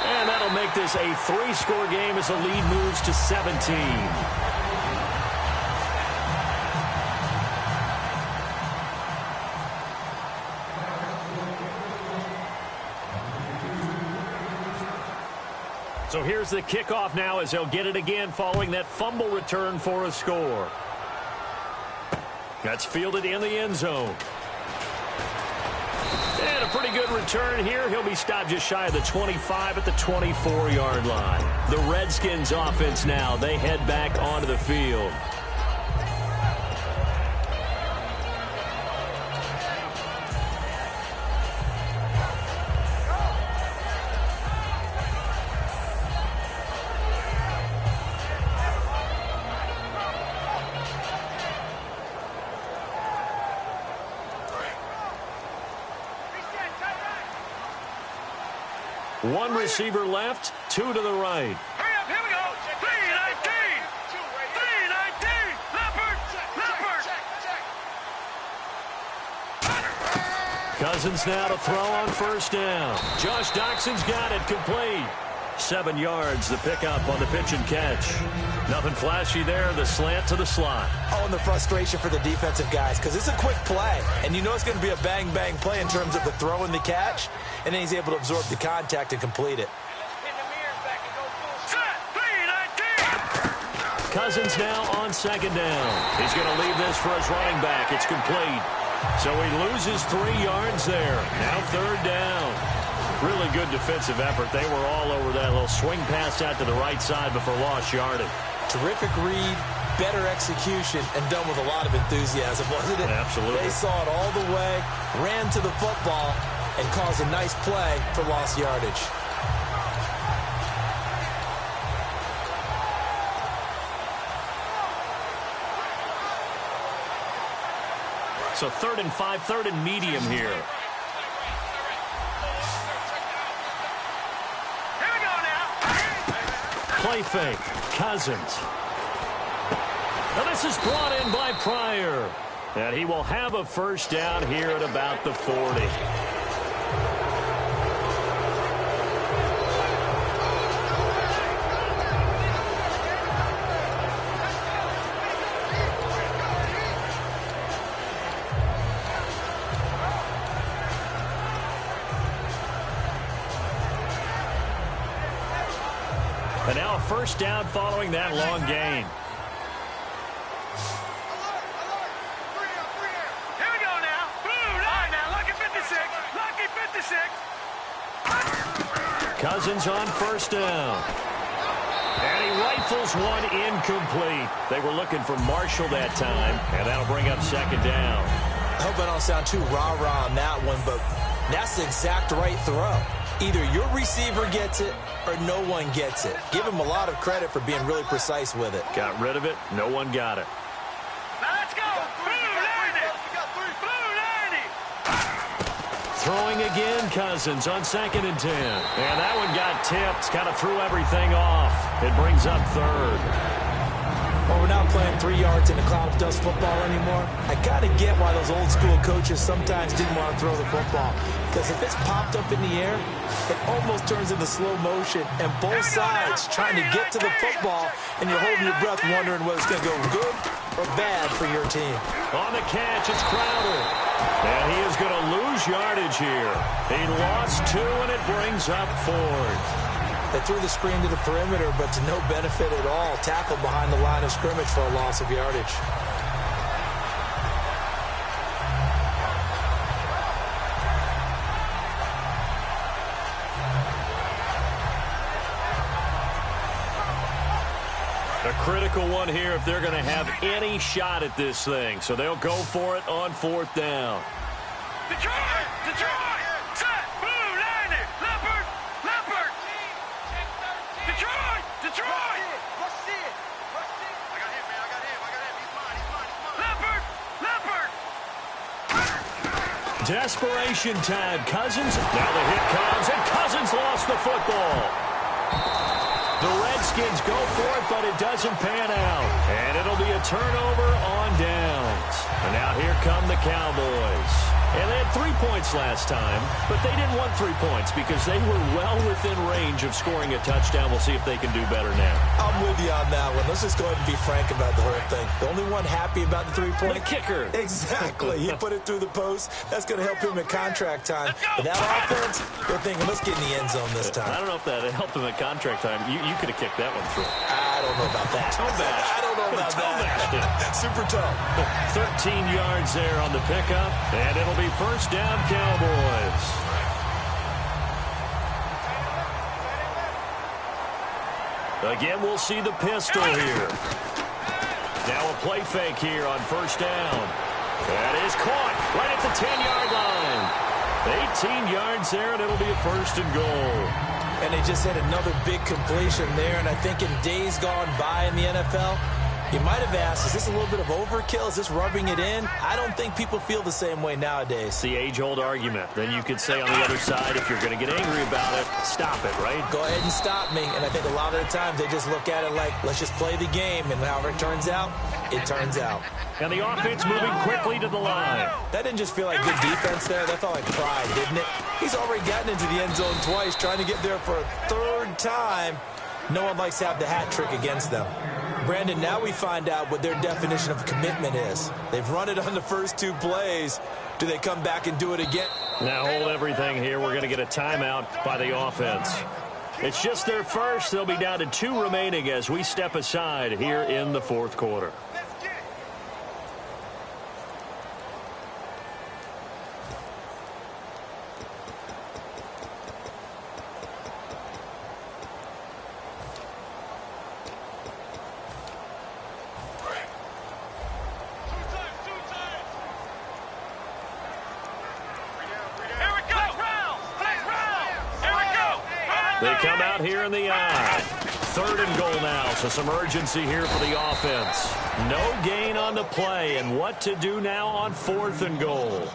And that'll make this a 3-score game as the lead moves to 17. So here's the kickoff now as they'll get it again following that fumble return for a score. That's fielded in the end zone. And a pretty good return here. He'll be stopped just shy of the 25 at the 24-yard line. The Redskins offense now, they head back onto the field. One receiver left, two to the right. Hurry up, here we go. 319. 319. Leopard. Leopard. Cousins now to throw on first down. Josh Doxson's got it, complete. 7 yards, the pickup on the pitch and catch. Nothing flashy there, the slant to the slot. Oh, and the frustration for the defensive guys, because it's a quick play, and you know it's going to be a bang-bang play in terms of the throw and the catch, and then he's able to absorb the contact and complete it. Cousins now on second down. He's going to leave this for his running back. It's complete. So he loses 3 yards there. Now third down. Really good defensive effort. They were all over that little swing pass out to the right side before lost yardage. Terrific read, better execution, and done with a lot of enthusiasm, wasn't it? Absolutely. They saw it all the way, ran to the football, and caused a nice play for lost yardage. So 3rd and 5, 3rd and medium here. Play fake. Cousins. Now this is brought in by Pryor. And he will have a first down here at about the 40. And now a first down following that long gain. Here we go now. All right, now, lucky 56. Lucky 56. Cousins on first down. And he rifles one incomplete. They were looking for Marshall that time, and that'll bring up second down. I hope I don't sound too rah-rah on that one, but that's the exact right throw. Either your receiver gets it or no one gets it. Give him a lot of credit for being really precise with it. Got rid of it. No one got it. Now let's go. Blue 90. Blue 90. Throwing again, Cousins on 2nd and 10. And that one got tipped. Kind of threw everything off. It brings up 3rd. Well, we're not playing 3 yards in a cloud of dust football anymore. I kind of get why those old school coaches sometimes didn't want to throw the football. Because if it's popped up in the air, it almost turns into slow motion. And both sides trying to get to the football, and you're holding your breath wondering whether it's going to go good or bad for your team. On the catch, it's Crowder. And he is going to lose yardage here. He lost 2, and it brings up 4th. They threw the screen to the perimeter, but to no benefit at all. Tackled behind the line of scrimmage for a loss of yardage. A critical one here if they're going to have any shot at this thing. So they'll go for it on 4th down. Detroit. Detroit. Set. Blue 90. Leopard. Leopard. Detroit. Detroit. I got him, man. I got him. He's mine. Leopard. Leopard. Desperation time. Cousins. Now the hit comes, and Cousins lost the football. The Redskins go for it, but it doesn't pan out. And it'll be a turnover on downs. And now here come the Cowboys. And they had 3 points last time, but they didn't want 3 points because they were well within range of scoring a touchdown. We'll see if they can do better now. I'm with you on that one. Let's just go ahead and be frank about the whole thing. The only one happy about the 3-point? The kicker. Exactly. He put it through the post. That's going to help him at contract time. But that offense, they're thinking, let's get in the end zone this time. I don't know if that helped him at contract time. You could have kicked that one through. I don't know about that. Toe bash. I don't know about that. Super toe. 13 yards there on the pickup, and it'll be first down Cowboys. Again, we'll see the pistol here. Now a play fake here on first down. That is caught right at the 10-yard line. 18 yards there, and it'll be a first and goal. And they just had another big completion there, and I think in days gone by in the NFL, You might have asked, is this a little bit of overkill? Is this rubbing it in? I don't think people feel the same way nowadays. It's the age-old argument. Then you could say on the other side, if you're going to get angry about it, stop it, right? Go ahead and stop me. And I think a lot of the times they just look at it like, let's just play the game. And however it turns out, it turns out. And the offense moving quickly to the line. That didn't just feel like good defense there. That felt like pride, didn't it? He's already gotten into the end zone twice, trying to get there for a third time. No one likes to have the hat trick against them. Brandon, now we find out what their definition of commitment is. They've run it on the first 2 plays. Do they come back and do it again? Now hold everything here. We're going to get a timeout by the offense. It's just their first. They'll be down to 2 remaining as we step aside here in the 4th quarter. They come out here in the eye. 3rd and goal now, so some urgency here for the offense. No gain on the play, and what to do now on 4th and goal.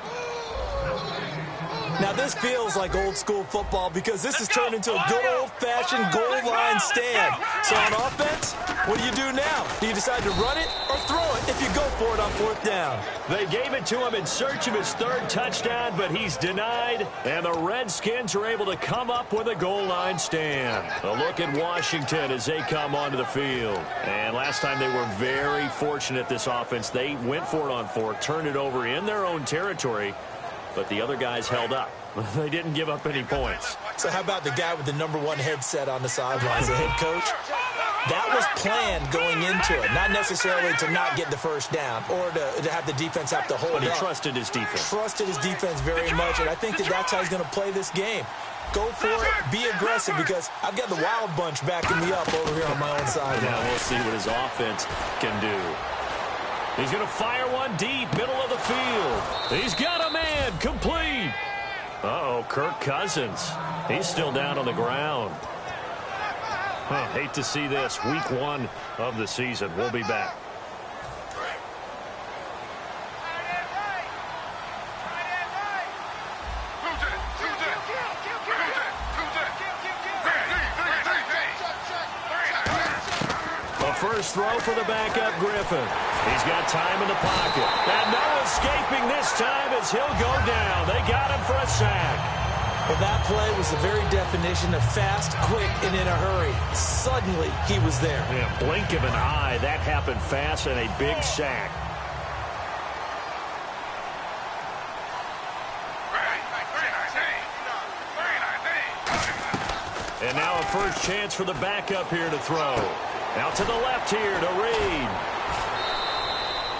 Now, this feels like old-school football because this has turned into a good old-fashioned goal line stand. So on offense, what do now? Do you decide to run it or throw it if you go for it on 4th down? They gave it to him in search of his 3rd touchdown, but he's denied, and the Redskins are able to come up with a goal line stand. A look at Washington as they come onto the field. And last time they were very fortunate, this offense. They went for it on 4th, turned it over in their own territory, but the other guys held up. They didn't give up any points. So how about the guy with the #1 headset on the sidelines, the head coach? That was planned going into it, not necessarily to not get the first down or to have the defense have to hold But he up. trusted his defense. Trusted his defense very much, and I think that's how he's going to play this game. Go for it, be aggressive, because I've got the wild bunch backing me up over here on my own side. Now we'll see what his offense can do. He's going to fire one deep, middle of the field. He's got a man, complete. Uh-oh, Kirk Cousins. He's still down on the ground. Hate to see this. Week 1 of the season. We'll be back. A first throw for the backup Griffin. He's got time in the pocket. And no escaping this time as he'll go down. They got him for a sack. Well, that play was the very definition of fast, quick, and in a hurry. Suddenly, he was there. Yeah, blink of an eye. That happened fast and a big sack. And now a first chance for the backup here to throw. Out to the left here to Reed.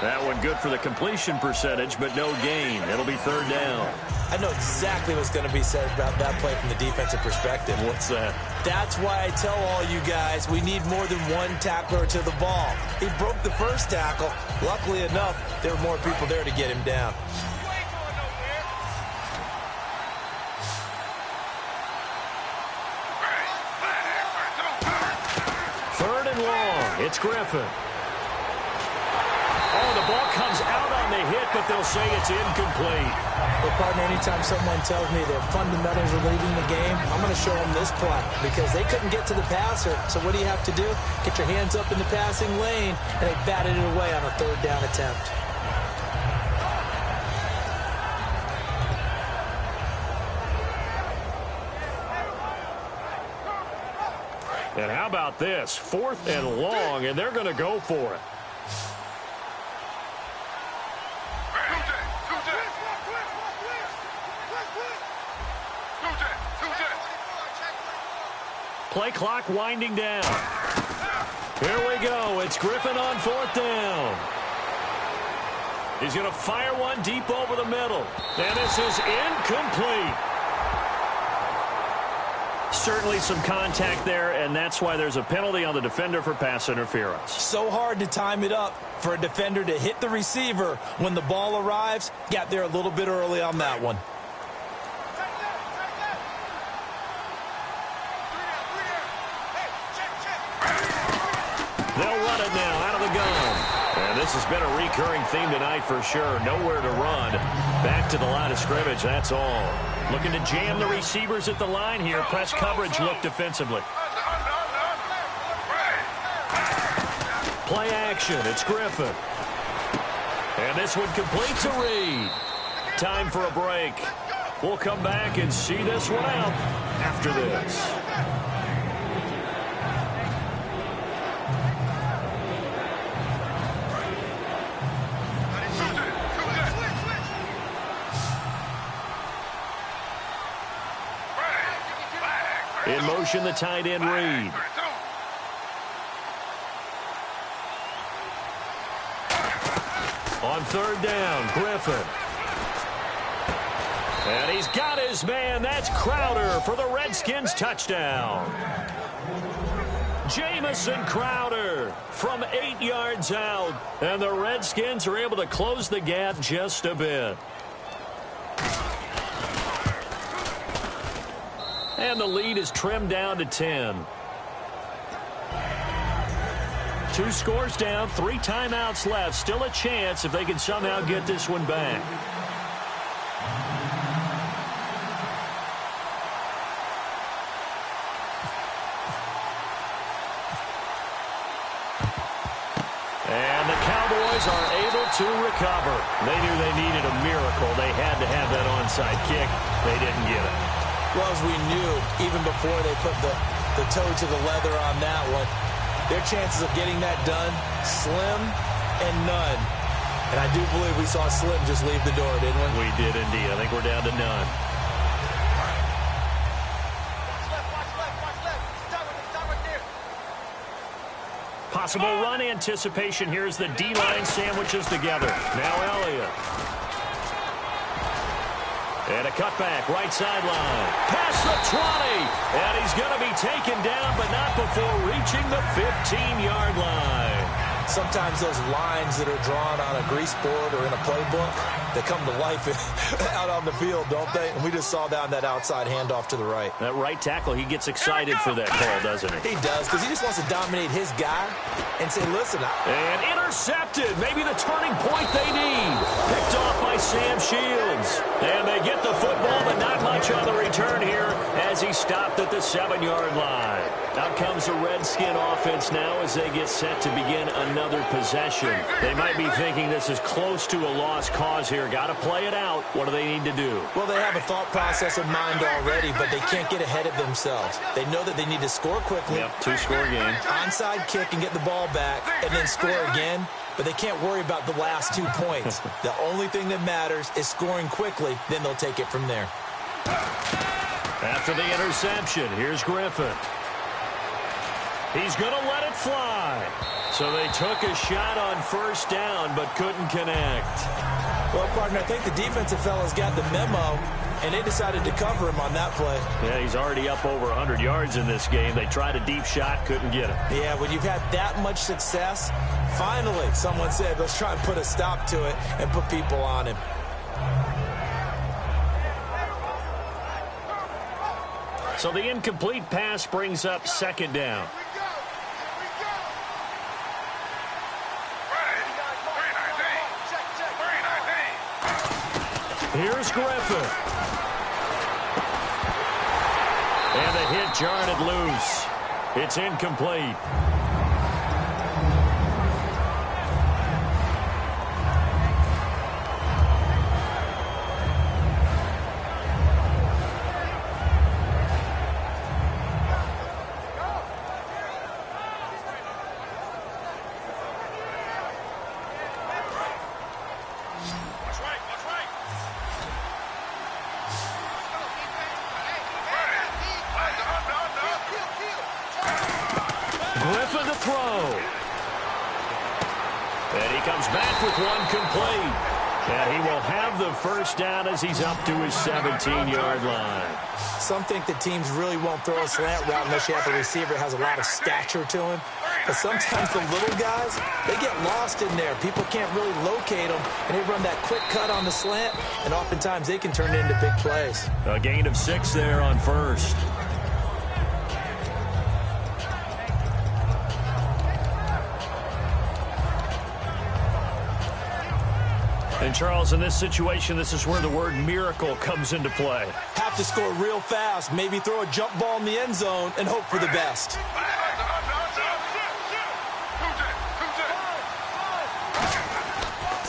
That one good for the completion percentage, but no gain. It'll be 3rd down. I know exactly what's going to be said about that play from the defensive perspective. What's that? That's why I tell all you guys we need more than one tackler to the ball. He broke the first tackle. Luckily enough, there were more people there to get him down. Third and long. It's Griffin. Oh, the ball comes out on the hit, but they'll say it's incomplete. Well, partner, anytime someone tells me their fundamentals are leading the game, I'm going to show them this play because they couldn't get to the passer. So what do you have to do? Get your hands up in the passing lane, and they batted it away on a 3rd down attempt. And how about this? 4th and long, and they're going to go for it. Play clock winding down. Here we go. It's Griffin on 4th down. He's going to fire one deep over the middle. And this is incomplete. Certainly some contact there, and that's why there's a penalty on the defender for pass interference. So hard to time it up for a defender to hit the receiver when the ball arrives. Got there a little bit early on that one. They'll run it now out of the gun. this has been a recurring theme tonight for sure. Nowhere to run. Back to the line of scrimmage, that's all. Looking to jam the receivers at the line here. Press coverage look defensively. Play action, it's Griffin. And this one complete to Reed. Time for a break. We'll come back and see this one out after this. In motion, the tight end, Reed. On third down, Griffin. And he's got his man. That's Crowder for the Redskins touchdown. Jamison Crowder from 8 yards out. And the Redskins are able to close the gap just a bit. And the lead is trimmed down to 10. 2 scores down, 3 timeouts left. Still a chance if they can somehow get this one back. And the Cowboys are able to recover. They knew they needed a miracle. They had to have that onside kick. They didn't get it. Well, as we knew, even before they put the toe to the leather on that one, their chances of getting that done, slim and none. And I do believe we saw Slim just leave the door, didn't we? We did indeed. I think we're down to none. Possible run anticipation here as the D-line sandwiches together. Now Elliott. And a cutback, right sideline. Past the 20. And he's going to be taken down, but not before reaching the 15-yard line. Sometimes those lines that are drawn on a grease board or in a playbook, they come to life out on the field, don't they? And we just saw down that outside handoff to the right. That right tackle, he gets excited for that call, doesn't he? He does, because he just wants to dominate his guy and say, listen. And intercepted. Maybe the turning point they need. Picked off by Sam Shields. And they get the football, but not much on the return here as he stopped at the 7-yard line. Out comes the Redskin offense now as they get set to begin another possession. They might be thinking this is close to a lost cause here. Got to play it out. What do they need to do? Well, they have a thought process in mind already, but they can't get ahead of themselves. They know that they need to score quickly. Yep, 2-score game. Onside kick and get the ball back and then score again. But they can't worry about the last 2 points. The only thing that matters is scoring quickly. Then they'll take it from there. After the interception, here's Griffin. He's going to let it fly. So they took a shot on first down, but couldn't connect. Well, partner, I think the defensive fellas got the memo, and they decided to cover him on that play. Yeah, he's already up over 100 yards in this game. They tried a deep shot, couldn't get it. Yeah, when you've had that much success, finally someone said, let's try and put a stop to it and put people on him. So the incomplete pass brings up second down. Here's Griffin. And the hit jarred it loose. It's incomplete. Griffin to throw. And he comes back with one complete. And he will have the first down as he's up to his 17-yard line. Some think that teams really won't throw a slant route unless you have a receiver that has a lot of stature to him. But sometimes the little guys, they get lost in there. People can't really locate them, and they run that quick cut on the slant, and oftentimes they can turn it into big plays. A gain of 6 there on first. And, Charles, in this situation, this is where the word miracle comes into play. Have to score real fast, maybe throw a jump ball in the end zone and hope for the best.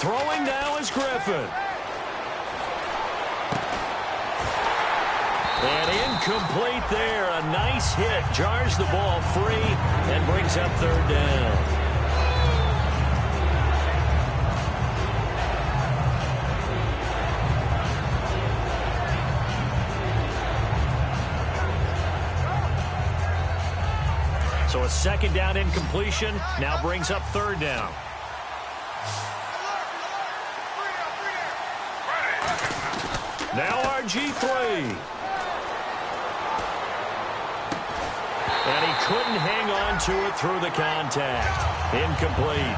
Throwing now is Griffin. And incomplete there. A nice hit. Jars the ball free and brings up third down. So a second down incompletion now brings up third down. Now RG3. And he couldn't hang on to it through the contact. Incomplete.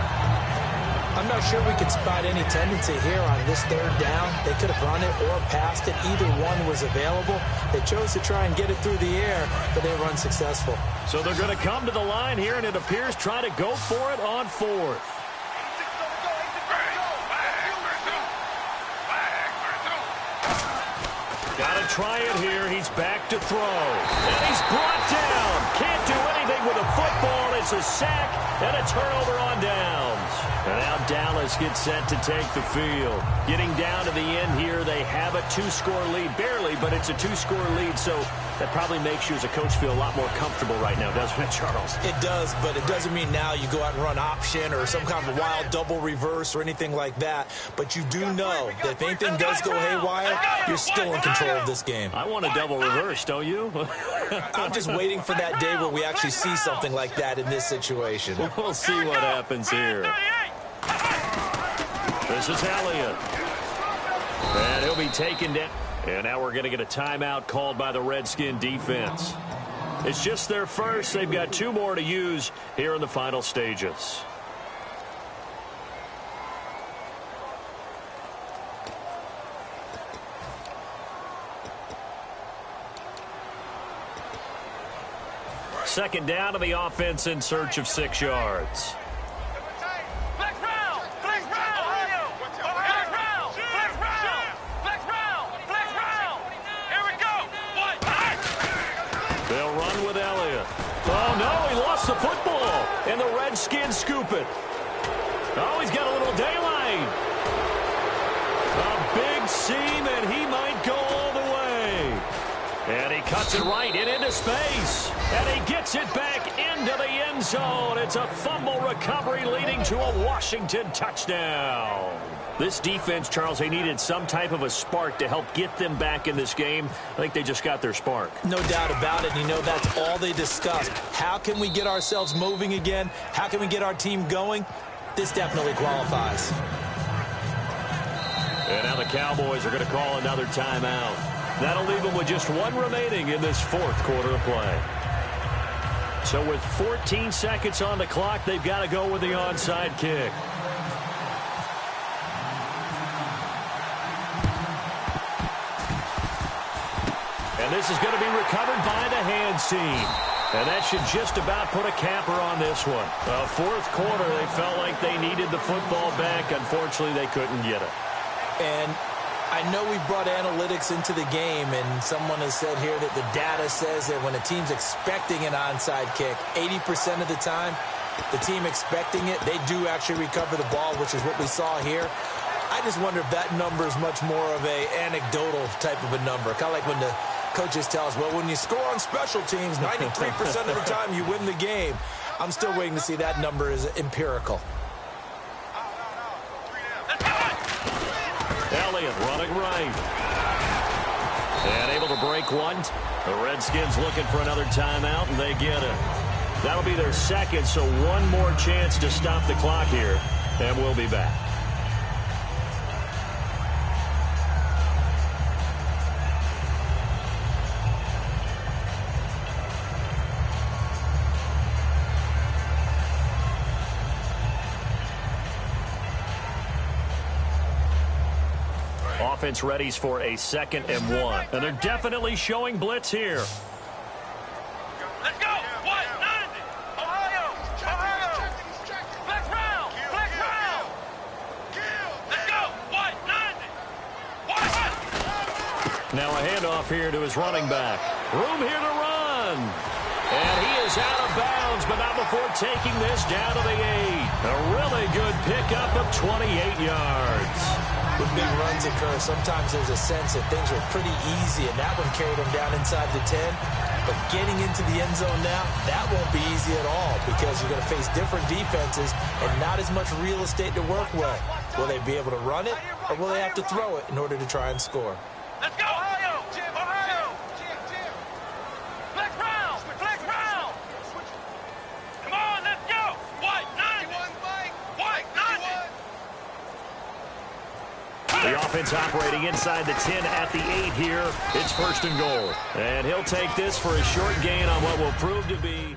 I'm not sure we could spot any tendency here on this third down. They could have run it or passed it. Either one was available. They chose to try and get it through the air, but they were unsuccessful. So they're going to come to the line here, and it appears try to go for it on fourth. Got to try it here. He's back to throw. And he's brought down. Can't do anything with a football. It's a sack and a turnover on downs. And now Dallas gets set to take the field. Getting down to the end here, they have a two-score lead. Barely, but it's a two-score lead, so that probably makes you as a coach feel a lot more comfortable right now, doesn't it, Charles? It does, but it doesn't mean now you go out and run option or some kind of wild double reverse or anything like that. But you do know that if anything does go haywire, you're still in control of this game. I want a double reverse, don't you? I'm just waiting for that day where we actually see something like that in this situation. We'll see what happens here. This is Elliott. And he'll be taken down. And now we're going to get a timeout called by the Redskin defense. It's just their first. They've got two more to use here in the final stages. Second down to the offense in search of 6 yards. They'll run with Elliott. Oh, no, he lost the football. And the Redskins scoop it. Oh, he's got a little daylight. A big seam, and he might go all the way. And he cuts it right into space. And he gets it back into the end zone. It's a fumble recovery leading to a Washington touchdown. This defense, Charles, they needed some type of a spark to help get them back in this game. I think they just got their spark. No doubt about it. You know, that's all they discussed. How can we get ourselves moving again? How can we get our team going? This definitely qualifies. And now the Cowboys are going to call another timeout. That'll leave them with just one remaining in this fourth quarter of play. So with 14 seconds on the clock, they've got to go with the onside kick. And this is going to be recovered by the hands team. And that should just about put a capper on this one. Fourth quarter, they felt like they needed the football back. Unfortunately, they couldn't get it. And I know we brought analytics into the game, and someone has said here that the data says that when a team's expecting an onside kick, 80% of the time, the team expecting it, they do actually recover the ball, which is what we saw here. I just wonder if that number is much more of a anecdotal type of a number. Kind of like when the coaches tell us, well, when you score on special teams, 93% of the time you win the game. I'm still waiting to see that number is empirical. Elliott running right. And able to break one. The Redskins looking for another timeout, and they get it. That'll be their second, so one more chance to stop the clock here, and we'll be back. Offense readies for a 2nd and 1. And they're definitely showing blitz here. Let's go. 190. Ohio. Ohio. Flex round. Flex round. Let's go. 190. Now a handoff here to his running back. Room here to run. And he is out of bounds, but not before taking this down to the 8. A really good pickup of 28 yards. When big runs occur, sometimes there's a sense that things were pretty easy, and that one carried him down inside the 10. But getting into the end zone now, that won't be easy at all because you're going to face different defenses and not as much real estate to work with. Will they be able to run it, or will they have to throw it in order to try and score? Let's go, Ohio! Ohio! Flex round! Flex round! Come on, let's go! White, 90! White, 90! The offense operating inside the 10 at the 8 here. It's 1st and goal. And he'll take this for a short gain on what will prove to be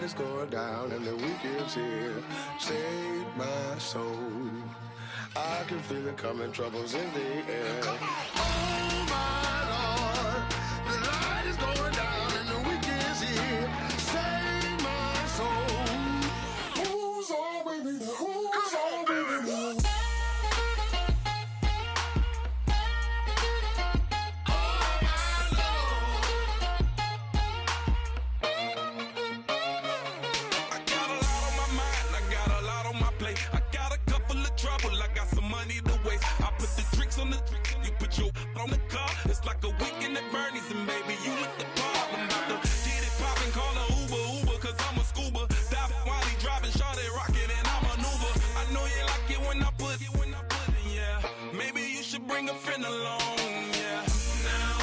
light is going down and the weekend's here. Save my soul. I can feel it coming, troubles in the air. Oh my Lord, the light is going down and the weekend's here. Save my soul. Who's on with me? Who's on with me? On the car, it's like a weekend at Bernie's, and baby, you look the part. I'm about to get it poppin', call a Uber, cause I'm a scuba. Dive while he driving, shawty rockin', and I maneuver. I know you like it when I put it, yeah. Maybe you should bring a friend along, yeah. Now,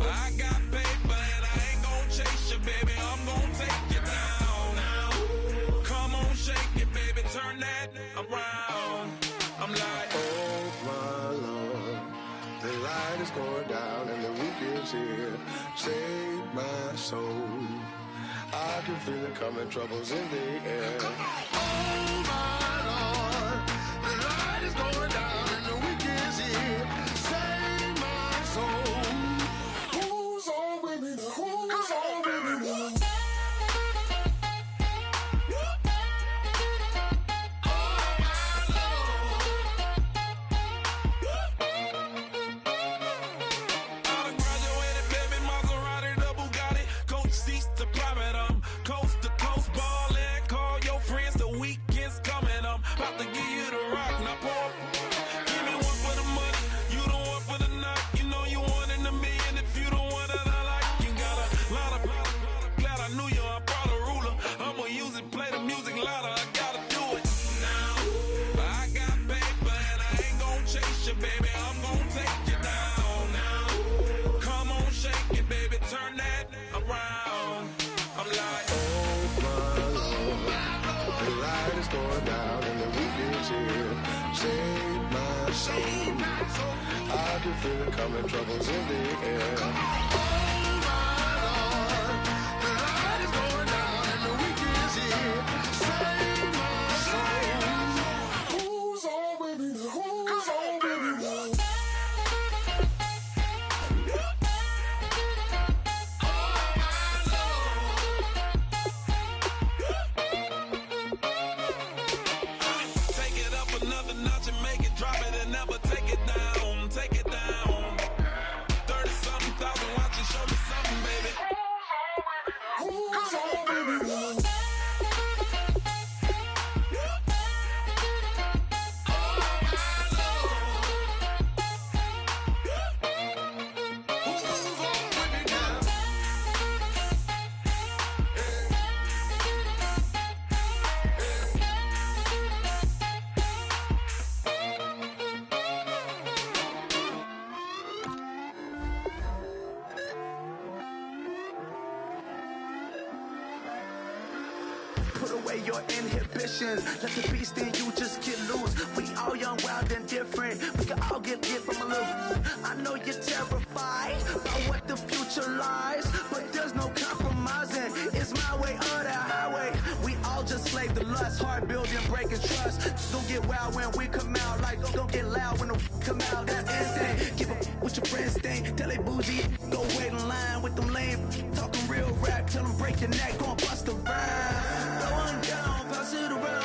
I got paper, and I ain't gon' chase you, baby, I'm gon' take you down. Now, come on, shake it, baby, turn that around. I'm like, oh my Lord, the light is going down and the weekend's here. Save my soul. I can feel it coming, troubles in the air. Oh my Lord, the light is going down and the weekend's here. Save my soul. Who's on with me? Who's on with me? I can feel it coming, troubles in the air. Oh my Lord, the light is going down and the weekend's here. Save my soul. Who's on with me? Who's on with me? Let the beast in you just get loose. We all young, wild, and different. We can all get from a little. I know you're terrified about what the future lies, but there's no compromising. It's my way or the highway. We all just slave the lust, hard building, breaking trust. Don't get wild when we come out. Like don't get loud when the come out. That's instant. Give up with your friends thing. Tell they bougie, go wait in line with them lame. Talking real rap, tell them break your neck, gon' bust a rhyme. Going down, pass it around.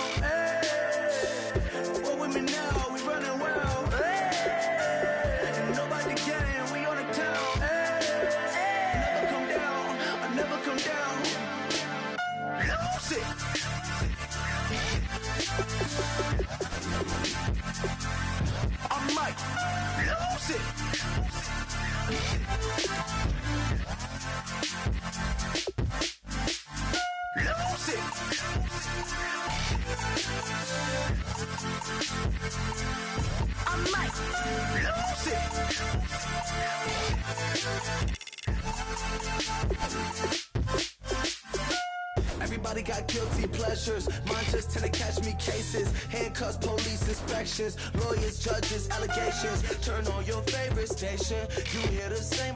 Everybody got guilty pleasures. Mine just tend to catch me cases. Handcuffs, police inspections, lawyers, judges, allegations. Turn on your favorite station. You hear the same